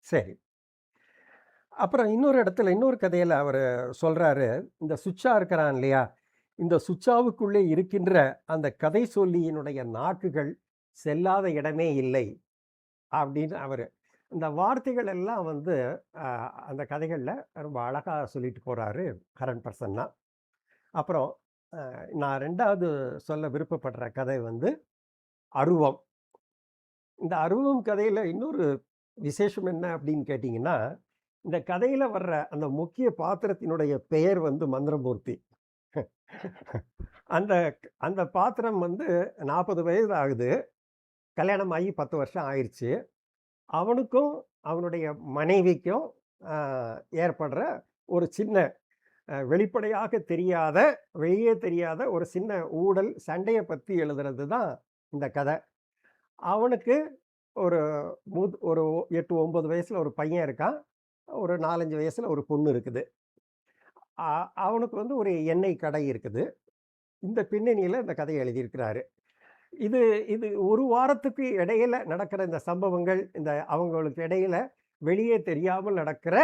சரி. அப்புறம் இன்னொரு இடத்துல இன்னொரு கதையில் அவர் சொல்கிறாரு, இந்த சுச்சா இருக்கிறான் இல்லையா, இந்த சுச்சாவுக்குள்ளே இருக்கின்ற அந்த கதை சொல்லியினுடைய நாக்குகள் செல்லாத இடமே இல்லை அப்படின்னு அவர் இந்த வார்த்தைகள் எல்லாம் வந்து அந்த கதைகளில் ரொம்ப அழகாக சொல்லிட்டு போகிறாரு ஹரன் பிரசன்னா. அப்புறம் நான் 2வது சொல்ல விருப்பப்படுற கதை வந்து அருவம். இந்த அருவம் கதையில் இன்னொரு விசேஷம் என்ன அப்படின்னு கேட்டிங்கன்னா, இந்த கதையில் வர்ற அந்த முக்கிய பாத்திரத்தினுடைய பெயர் வந்து மந்திரமூர்த்தி. அந்த அந்த பாத்திரம் வந்து 40 வயது ஆகுது. கல்யாணம் ஆகி 10 வருஷம் ஆயிடுச்சு. அவனுக்கும் அவனுடைய மனைவிக்கும் ஏற்படுற ஒரு சின்ன வெளிப்படையாக தெரியாத, வெளியே தெரியாத ஒரு சின்ன ஊடல் சண்டையை பற்றி எழுதுறது தான் இந்த கதை. அவனுக்கு ஒரு 8-9 வயசில் ஒரு பையன் இருக்கான். ஒரு 4-5 வயசில் ஒரு பொண்ணு இருக்குது. அவனுக்கு வந்து ஒரு எண்ணெய் கடை இருக்குது. இந்த பின்னணியில் இந்த கதையை எழுதியிருக்கிறாரு. இது ஒரு வாரத்துக்கு இடையில நடக்கிற இந்த சம்பவங்கள், இந்த அவங்களுக்கு இடையில வெளியே தெரியாமல் நடக்கிற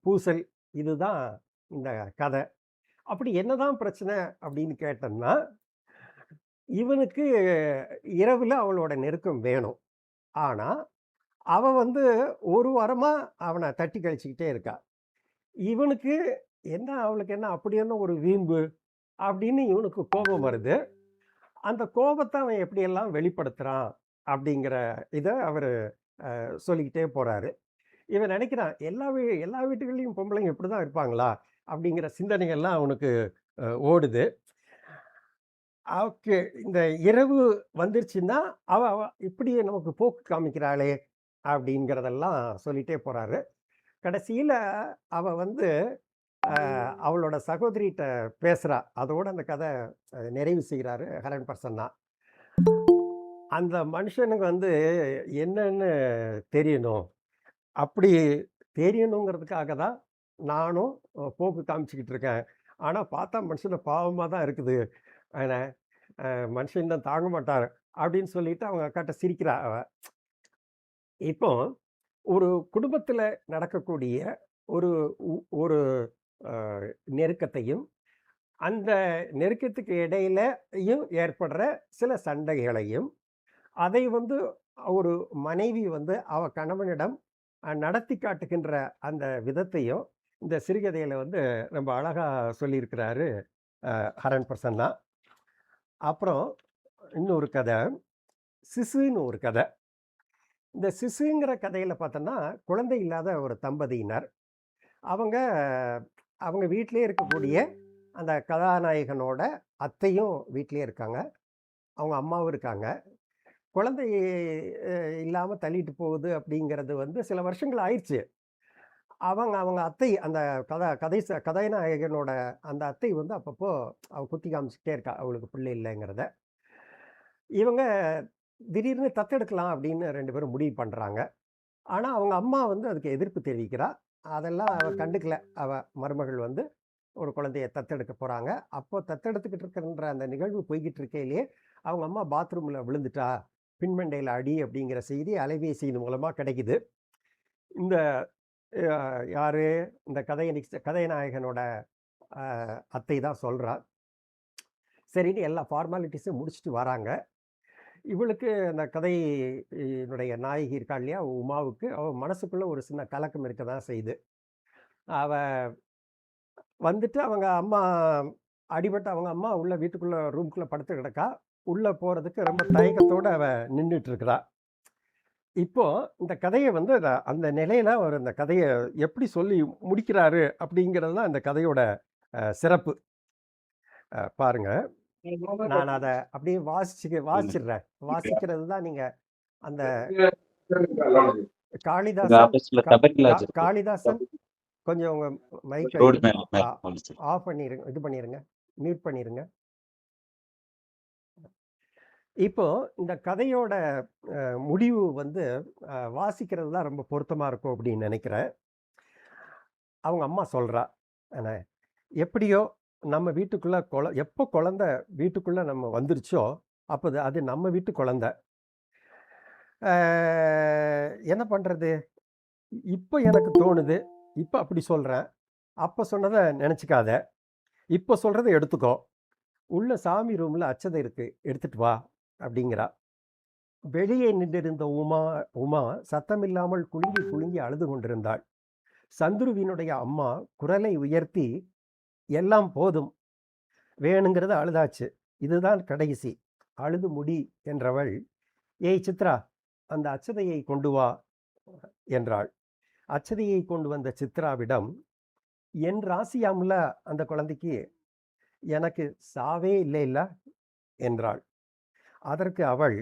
பூசல், இதுதான் இந்த கதை. அப்படி என்னதான் பிரச்சனை அப்படின்னு கேட்டோம்னா, இவனுக்கு இரவில் அவளோட நெருக்கம் வேணும். ஆனால் அவன் வந்து ஒரு வாரமாக அவனை தட்டி கழிச்சிக்கிட்டே இருக்கா. இவனுக்கு அவளுக்கு என்ன அப்படி என்ன ஒரு வீம்பு அப்படின்னு இவனுக்கு கோபம் வருது. அந்த கோபத்தை அவன் எப்படியெல்லாம் வெளிப்படுத்துகிறான் அப்படிங்கிற இதை அவர் சொல்லிக்கிட்டே போகிறாரு. இவன் நினைக்கிறான் எல்லா வீட்டுகள்லையும் பொம்பளைங்க இப்படி தான் இருப்பாங்களா அப்படிங்கிற சிந்தனைகள்லாம் அவனுக்கு ஓடுது. அவக்கு இந்த இரவு வந்துருச்சுன்னா அவ இப்படியே நமக்கு போக்கு காமிக்கிறாளே அப்படிங்கிறதெல்லாம் சொல்லிகிட்டே போகிறாரு. கடைசியில் அவள் வந்து அவளோட சகோதரிகிட்ட பேசுகிறா. அதோட அந்த கதை நிறைவு செய்கிறாரு ஹரன் பிரசன்னா. அந்த மனுஷனுக்கு வந்து என்னன்னு தெரியணும். அப்படி தெரியணுங்கிறதுக்காக தான் நானும் போக்கு காமிச்சுக்கிட்டு இருக்கேன். ஆனால் பார்த்தா மனுஷனை பாவமாக தான் இருக்குது. ஆனா மனுஷன் தான் தாங்க மாட்டார் அப்படின்னு சொல்லிட்டு அவங்க அக்காட்ட சிரிக்கிறா அவ. இப்போ ஒரு குடும்பத்தில் நடக்கக்கூடிய ஒரு ஒரு நெருக்கத்தையும் அந்த நெருக்கத்துக்கு இடையிலையும் ஏற்படுற சில சண்டைகளையும் அதை வந்து ஒரு மனைவி வந்து அவ கணவனிடம் நடத்தி காட்டுகின்ற அந்த விதத்தையும் இந்த சிறுகதையில வந்து ரொம்ப அழகா சொல்லியிருக்கிறாரு ஹரன் பிரசன்னா. அப்புறம் இன்னொரு கதை, சிசுன்னு ஒரு கதை. இந்த சிசுங்கிற கதையில பார்த்தோன்னா குழந்தை இல்லாத ஒரு தம்பதியினர். அவங்க அவங்க வீட்டிலே இருக்கக்கூடிய அந்த கதாநாயகனோட அத்தையும் வீட்டிலே இருக்காங்க, அவங்க அம்மாவும் இருக்காங்க. குழந்தை இல்லாமல் தள்ளிட்டு போகுது அப்படிங்கிறது வந்து சில வருஷங்கள் ஆயிடுச்சு. அவங்க அவங்க அத்தை அந்த கதாநாயகனோட அந்த அத்தை வந்து அப்பப்போ அவ குத்தி காமிச்சிக்கிட்டே இருக்கா அவளுக்கு பிள்ளை இல்லைங்கிறத. இவங்க திடீர்னு தத்தெடுக்கலாம் அப்படின்னு 2 பேரும் முடிவு பண்ணுறாங்க. ஆனால் அவங்க அம்மா வந்து அதுக்கு எதிர்ப்பு தெரிவிக்கிறா. அதெல்லாம் அவ கண்டுக்கல. அவ மருமகள் வந்து ஒரு குழந்தைய தத்தெடுக்க போகிறாங்க. அப்போ தத்தெடுத்துக்கிட்டு இருக்கின்ற அந்த நிகழ்வு போய்கிட்டு இருக்கையிலேயே அவங்க அம்மா பாத்ரூமில் விழுந்துட்டா, பின்மண்டையில் அடி அப்படிங்கிற செய்தி அலைபேசியின் மூலமாக கிடைக்குது. இந்த யாரு இந்த கதைநாயகனோட அத்தை தான் சொல்கிறா. சரின்னு எல்லா ஃபார்மாலிட்டிஸும் முடிச்சுட்டு வராங்க. இவளுக்கு அந்த கதையினுடைய நாயகி இருக்கா இல்லையா உமாவுக்கு, அவள் மனசுக்குள்ளே ஒரு சின்ன கலக்கம் இருக்க தான் செய்யுது. அவ வந்துட்டு அவங்க அம்மா அடிபட்டு அவங்க அம்மா உள்ள வீட்டுக்குள்ளே ரூம்குள்ளே படுத்து கிடக்கா. உள்ளே போகிறதுக்கு ரொம்ப தயக்கத்தோடு அவ நின்றுட்டு இருக்கிறா. இப்போ இந்த கதையை வந்து அந்த நிலையில அவர் அந்த கதையை எப்படி சொல்லி முடிக்கிறாரு அப்படிங்கிறது தான் இந்த கதையோட சிறப்பு. பாருங்க, நான் அதை அப்படியே வாசிச்சிடுறேன். வாசிக்கிறது தான் நீங்க அந்த காளிதாசன் கொஞ்சம் உங்க மைக் ஆஃப் பண்ணிருங்க, இது பண்ணிருங்க, மியூட் பண்ணிருங்க. இப்போ இந்த கதையோட முடிவு வந்து வாசிக்கிறது தான் ரொம்ப பொருத்தமா இருக்கும் அப்படின்னு நினைக்கிறேன். அவங்க அம்மா சொல்றா, எப்படியோ நம்ம வீட்டுக்குள்ள எப்போ குழந்தை வீட்டுக்குள்ள நம்ம வந்துருச்சோ அப்போ அது நம்ம வீட்டு குழந்தை. என்ன பண்றது, இப்போ எனக்கு தோணுது, இப்போ அப்படி சொல்றேன். அப்போ சொன்னதை நினைச்சுக்காத, இப்போ சொல்றதை எடுத்துக்கோ. உள்ள சாமி ரூம்ல அச்சதை இருக்கு, எடுத்துட்டு வா அப்படிங்கிறா. வெளியே நின்றிருந்த உமா சத்தமில்லாமல் குலுங்கி குலுங்கி அழுது கொண்டிருந்தாள். சந்துருவினுடைய அம்மா குரலை உயர்த்தி, எல்லாம் போதும், வேணுங்கிறது அழுதாச்சு, இதுதான் கடைசி, அழுது முடி என்றவள், ஏய் சித்ரா, அந்த அச்சதையை கொண்டு வா என்றாள். அச்சதையை கொண்டு வந்த சித்ராவிடம், என் ராசியாமுல அந்த குழந்தைக்கு, எனக்கு சாவே இல்லை இல்ல என்றாள். அதற்கு அவள்,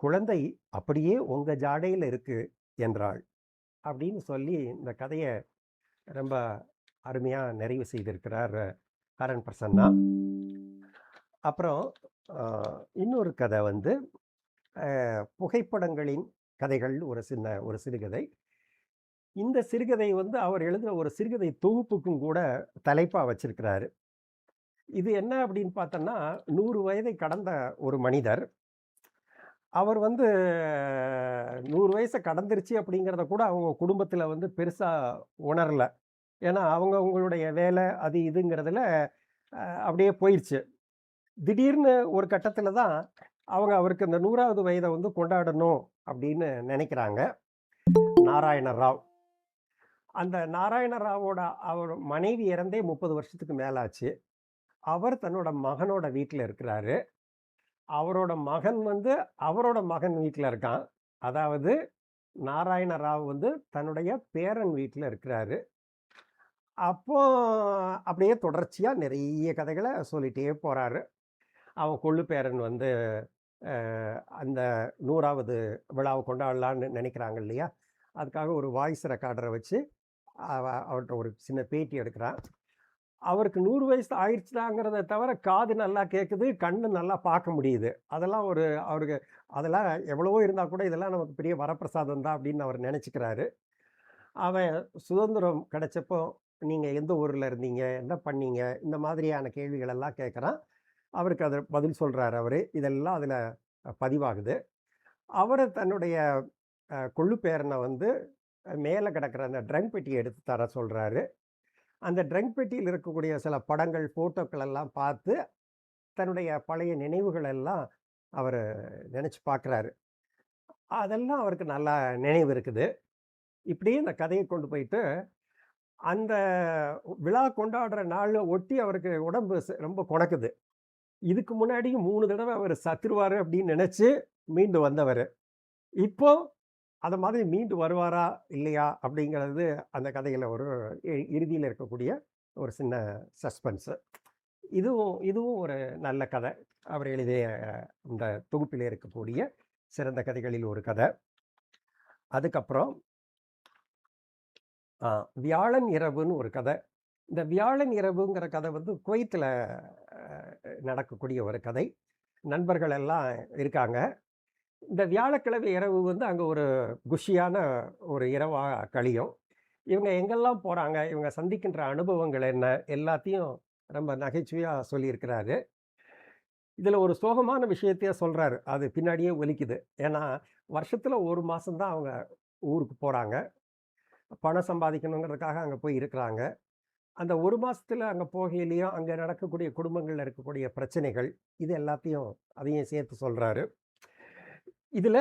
குழந்தை அப்படியே உங்க ஜாடையில் இருக்கு என்றாள் அப்படின்னு சொல்லி இந்த கதையை ரொம்ப அருமையா நிறைவு செய்திருக்கிறார் ஹரன் பிரசன்னா. அப்புறம் இன்னொரு கதை வந்து புகைப்படங்களின் கதைகள், ஒரு சிறுகதை. இந்த சிறுகதை வந்து அவர் எழுதின ஒரு சிறுகதை தொகுப்புக்கும் கூட தலைப்பா வச்சிருக்கிறாரு. இது என்ன அப்படின்னு பார்த்தோன்னா, 100 வயதை கடந்த ஒரு மனிதர். அவர் வந்து 100 வயசை கடந்துருச்சு அப்படிங்கிறத கூட அவங்க குடும்பத்தில் வந்து பெருசாக உணரலை. ஏன்னா அவங்களுடைய வேலை அது இதுங்கிறதுல அப்படியே போயிடுச்சு. திடீர்னு ஒரு கட்டத்தில் தான் அவங்க அவருக்கு இந்த 100வது வயதை வந்து கொண்டாடணும் அப்படின்னு நினைக்கிறாங்க. நாராயண ராவ், அந்த நாராயண ராவோட அவர் மனைவி இறந்தே 30 வருஷத்துக்கு மேலாச்சு. அவர் தன்னோட மகனோட வீட்டில் இருக்கிறாரு. அவரோட மகன் வந்து அவரோட மகன் வீட்டில் இருக்கான். அதாவது நாராயண ராவ் வந்து தன்னுடைய பேரன் வீட்டில் இருக்கிறாரு. அப்போ அப்படியே தொடர்ச்சியாக நிறைய கதைகளை சொல்லிகிட்டே போகிறாரு. அவன் கொள்ளு பேரன் வந்து அந்த 100வது விழாவை கொண்டாடலான்னு நினைக்கிறாங்க இல்லையா, அதுக்காக ஒரு வாய்ஸ் ரெக்கார்டரை வச்சு அவர்கிட்ட ஒரு சின்ன பேட்டி எடுக்கிறான். அவருக்கு 100 வயசு ஆயிடுச்சுதாங்கிறத தவிர காது நல்லா கேட்குது, கண்ணு நல்லா பார்க்க முடியுது. அதெல்லாம் அவருக்கு அதெல்லாம் எவ்வளவோ இருந்தால் கூட இதெல்லாம் நமக்கு பெரிய வரப்பிரசாதம் தான் அப்படின்னு அவர் நினச்சிக்கிறாரு. அவன் சுதந்திரம் கிடைச்சப்போ நீங்கள் எந்த ஊரில் இருந்தீங்க, என்ன பண்ணீங்க, இந்த மாதிரியான கேள்விகள் எல்லாம் கேட்குறான். அவருக்கு அதை பதில் சொல்கிறார் அவர். இதெல்லாம் அதில் பதிவாகுது. அவர் தன்னுடைய கொள்ளு பேரனை வந்து மேலே கிடக்கிற அந்த ட்ரங்க் பெட்டியை எடுத்து தர சொல்கிறாரு. அந்த ட்ரங்க் பெட்டியில் இருக்கக்கூடிய சில படங்கள், ஃபோட்டோக்கள் எல்லாம் பார்த்து தன்னுடைய பழைய நினைவுகள் எல்லாம் அவர் நினச்சி பார்க்குறாரு. அதெல்லாம் அவருக்கு நல்லா நினைவு இருக்குது. இப்படியே இந்த கதையை கொண்டு போயிட்டு அந்த விழா கொண்டாடுற நாள் ஒட்டி அவருக்கு உடம்பு ரொம்ப கொணக்குது. இதுக்கு முன்னாடியும் 3 தடவை அவர் சத்துருவார் அப்படின்னு நினச்சி மீண்டு வந்தவர். இப்போ அதை மாதிரி மீண்டு வருவாரா இல்லையா அப்படிங்கிறது அந்த கதையில் ஒரு இறுதியில் இருக்கக்கூடிய ஒரு சின்ன சஸ்பென்ஸு. இதுவும் ஒரு நல்ல கதை. அவர் எழுதிய இந்த தொகுப்பில் இருக்கக்கூடிய சிறந்த கதைகளில் ஒரு கதை. அதுக்கப்புறம் வியாழன் இரவுன்னு ஒரு கதை. இந்த வியாழன் இரவுங்கிற கதை வந்து குவைத்தில் நடக்கக்கூடிய ஒரு கதை. நண்பர்கள் எல்லாம் இருக்காங்க. இந்த வியாழக்கிழமை இரவு வந்து அங்கே ஒரு குஷியான ஒரு இரவாக கழியும். இவங்க எங்கெல்லாம் போகிறாங்க, இவங்க சந்திக்கின்ற அனுபவங்கள் என்ன, எல்லாத்தையும் ரொம்ப நகைச்சுவையாக சொல்லியிருக்கிறாரு. இதில் ஒரு சோகமான விஷயத்தையே சொல்கிறாரு. அது பின்னாடியே ஒலிக்குது. ஏன்னா வருஷத்தில் 1 மாதம்தான் அவங்க ஊருக்கு போகிறாங்க. பணம் சம்பாதிக்கணுங்கிறதுக்காக அங்கே போய் இருக்கிறாங்க. அந்த 1 மாதத்தில் அங்கே போகையிலையும் அங்கே நடக்கக்கூடிய குடும்பங்களில் இருக்கக்கூடிய பிரச்சனைகள், இது எல்லாத்தையும் அதையும் சேர்த்து சொல்கிறாரு. இதில்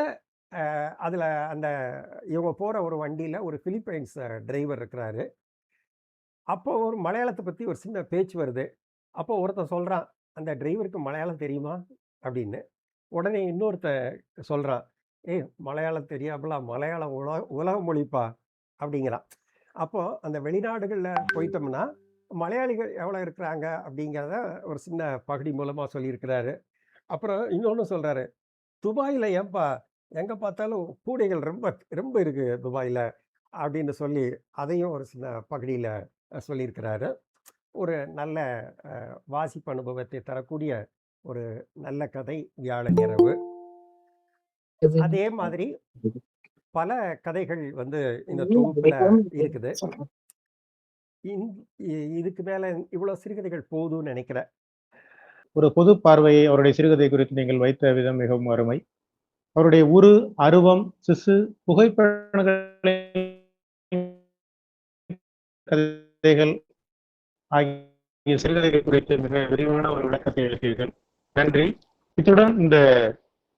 அதில் அந்த இவங்க போகிற ஒரு வண்டியில் ஒரு பிலிப்பைன்ஸ் டிரைவர் இருக்கிறாரு. அப்போ ஒரு மலையாளத்தை பற்றி ஒரு சின்ன பேச்சு வருது. அப்போ ஒருத்தன் சொல்கிறான், அந்த டிரைவருக்கு மலையாளம் தெரியுமா அப்படின்னு. உடனே இன்னொருத்தன் சொல்கிறான், ஏய் மலையாளம் தெரியாமலா, மலையாளம் உலக மொழிப்பா அப்படிங்கிறான். அப்போது அந்த வெளிநாடுகளில் போயிட்டோம்னா மலையாளிகள் எவ்வளோ இருக்கிறாங்க அப்படிங்கிறத ஒரு சின்ன பகுதி மூலமாக சொல்லியிருக்கிறாரு. அப்புறம் இன்னொன்று சொல்கிறாரு, துபாயில் ஏன்பா எங்கே பார்த்தாலும் பூனைகள் ரொம்ப ரொம்ப இருக்குது துபாயில் அப்படின்னு சொல்லி அதையும் ஒரு சின்ன பகுதியில் சொல்லியிருக்கிறாரு. ஒரு நல்ல வாசிப்பு அனுபவத்தை தரக்கூடிய ஒரு நல்ல கதை வியாழன் இரவு. அதே மாதிரி பல கதைகள் வந்து இந்த தொகுப்பில் இருக்குது. இதுக்கு மேலே இவ்வளோ சிறுகதைகள் போதும்னு நினைக்கிறேன். ஒரு பொது பார்வையை அவருடைய சிறுகதை குறித்து நீங்கள் வைத்த விதம் மிகவும் அருமை. அவருடைய உரு, அருவம், சிசு, கதைகள் ஆகிய சிறுகதைகள் குறித்து மிக விரிவான ஒரு விளக்கத்தை எழுதியீர்கள். நன்றி. இத்துடன் இந்த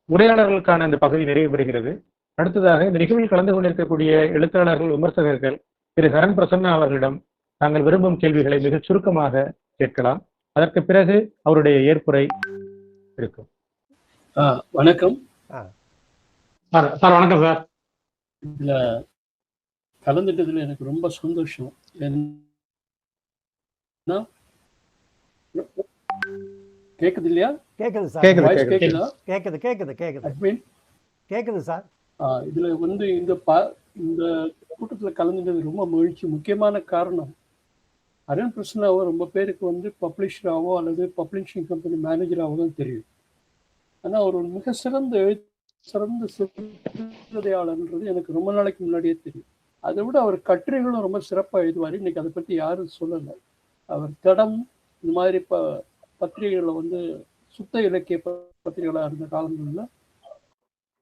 உரையாடல்களுக்கான இந்த பகுதி நிறைவு பெறுகிறது. அடுத்ததாக இந்த நிகழ்வில் கலந்து கொண்டிருக்கக்கூடிய எழுத்தாளர்கள், விமர்சகர்கள் திரு சரண் பிரசன்னா அவர்களிடம் நாங்கள் விரும்பும் கேள்விகளை மிக சுருக்கமாக கேட்கலாம். அதற்கு பிறகு அவருடைய ஏற்புரை இருக்கும். வணக்கம் சார். வணக்கம் சார். இதுல கலந்துட்டதுல எனக்கு ரொம்ப சந்தோஷம். கேக்குது இல்லையா? கேக்குது சார். கேக்குதா? கேக்குது சார். இதுல வந்து இந்த கூட்டத்துல கலந்துட்டது ரொம்ப மகிழ்ச்சி. முக்கியமான காரணம், அருண் பிரசன்னாவோ ரொம்ப பேருக்கு வந்து பப்ளிஷராவோ அல்லது பப்ளிஷிங் கம்பெனி மேனேஜராவோ தான் தெரியும். ஆனா அவர் ஒரு மிக சிறந்த சிறுகதையாளர்ன்றது எனக்கு ரொம்ப நாளைக்கு முன்னாடியே தெரியும். அதை விட அவர் கட்டுரைகளும் ரொம்ப சிறப்பாக எழுதுவார். இன்னைக்கு அதை பற்றி யாரும் சொல்லலை. அவர் தடம் இந்த மாதிரி பத்திரிகைகளில் வந்து சுத்த இலக்கிய பத்திரிகைகளாக இருந்த காலங்களில்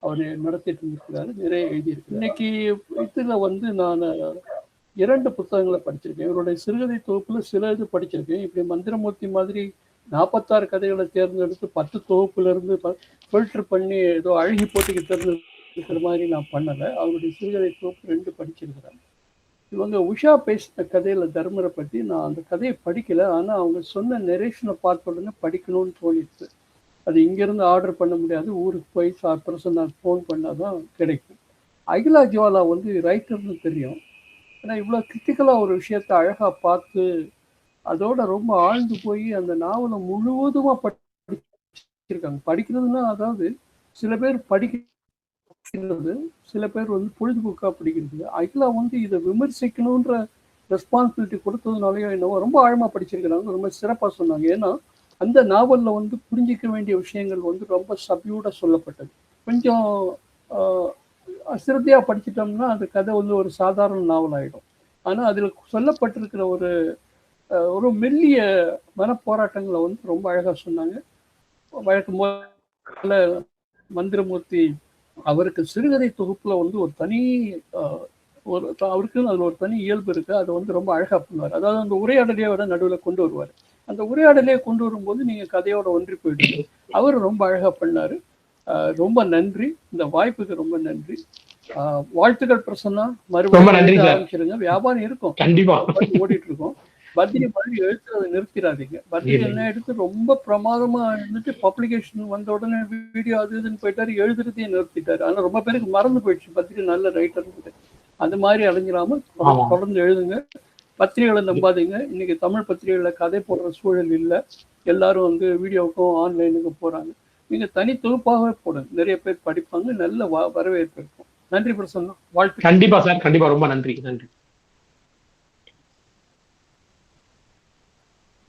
அவர் நடத்திட்டு இருந்திருக்கிறாரு, நிறைய எழுதியிருக்கு. இன்னைக்கு இதில் வந்து நான் 2 புத்தகங்களை படிச்சிருக்கேன். இவருடைய சிறுகதை தொகுப்புல சில இது படிச்சிருக்கேன். இப்படி மந்திரமூர்த்தி மாதிரி 46 கதைகளை தேர்ந்தெடுத்து 10 தொகுப்புல இருந்து ஃபில்டர் பண்ணி ஏதோ அழுகி போட்டிக்கு தேர்ந்தெடுக்கிற மாதிரி நான் பண்ணலை. அவருடைய சிறுகதை தொகுப்பு 2 படிச்சிருக்கிறேன். இவங்க உஷா பேசின கதையில தர்மரை பற்றி நான் அந்த கதையை படிக்கல. ஆனால் அவங்க சொன்ன நெரேஷனை பார்த்த உடனே படிக்கணும்னு தோணிடுச்சு. அது இங்கேருந்து ஆர்டர் பண்ண முடியாது, ஊருக்கு போய் நான் ஃபோன் பண்ணாதான் கிடைக்கும். அகிலா ஜுவாலா வந்து ரைட்டர்னு தெரியும். ஏன்னா இவ்வளோ கிரிட்டிக்கலாக ஒரு விஷயத்த அழகாக பார்த்து அதோட ரொம்ப ஆழ்ந்து போய் அந்த நாவலை முழுவதுமாக படிச்சிருக்காங்க. படிக்கிறதுனா அதாவது சில பேர் படிக்கிறது, சில பேர் வந்து பொழுதுபோக்காக படிக்கிறது. அகிலா வந்து இதை விமர்சிக்கணுன்ற ரெஸ்பான்சிபிலிட்டி கொடுத்ததுனாலயோ என்னவோ ரொம்ப ஆழமாக படிச்சிருக்கிறாங்க, ரொம்ப சிறப்பாக சொன்னாங்க. ஏன்னா அந்த நாவலில் வந்து புரிஞ்சிக்க வேண்டிய விஷயங்கள் வந்து ரொம்ப சப்யூடாக சொல்லப்பட்டது. கொஞ்சம் அசிரத்தையாக படிச்சிட்டோம்னா அந்த கதை வந்து ஒரு சாதாரண நாவல் ஆகிடும். ஆனால் அதில் சொல்லப்பட்டிருக்கிற ஒரு மெல்லிய மனப்போராட்டங்களை வந்து ரொம்ப அழகாக சொன்னாங்க. வழக்கம் போல மந்திரமூர்த்தி அவருக்கு சிறுகதை தொகுப்புல வந்து ஒரு தனி அவருக்கு அதுல ஒரு தனி இயல்பு இருக்கு. அதை வந்து ரொம்ப அழகா பண்ணுவார். அதாவது அந்த உரையாடலையே விட நடுவில் கொண்டு வருவார். அந்த உரையாடலையே கொண்டு வரும்போது நீங்க கதையோட ஒன்றி போயிடுங்க. அவர் ரொம்ப அழகா பண்ணாரு. ரொம்ப நன்றி, இந்த வாய்ப்புக்கு ரொம்ப நன்றி. வாழ்த்துக்கள் பிரசன்னா. மறுபடியும் ஆரம்பிச்சிருங்க. வியாபாரம் இருக்கும், கண்டிப்பா ஓடிட்டு இருக்கோம். பத்ரி மாதிரி எழுத்துறதை நிறுத்திடாதீங்க. பத்ரி என்ன எடுத்து ரொம்ப பிரமாதமா இருந்துட்டு பப்ளிகேஷன் வந்த உடனே வீடியோ அது இதுன்னு போயிட்டாரு, எழுதுறதையே நிறுத்திட்டாரு. ஆனா ரொம்ப பேருக்கு மறந்து போயிடுச்சு பத்ரி நல்ல ரைட்டர் இருக்குது. அந்த மாதிரி அடைஞ்சிடாம தொடர்ந்து எழுதுங்க. பத்திரிகைகளை நம்பாதீங்க. இன்னைக்கு தமிழ் பத்திரிகைகளை கதை போடுற சூழல் இல்லை. எல்லாரும் வந்து வீடியோவுக்கும் ஆன்லைனுக்கும் போறாங்க. நீங்க தனி தொகுப்பாகவே போடுங்க, நிறைய பேர் படிப்பாங்க, நல்ல வரவேற்பு இருக்கும். நன்றி பிரசன்னா, வாழ்த்து. கண்டிப்பா சார், கண்டிப்பா, ரொம்ப நன்றி. நன்றி.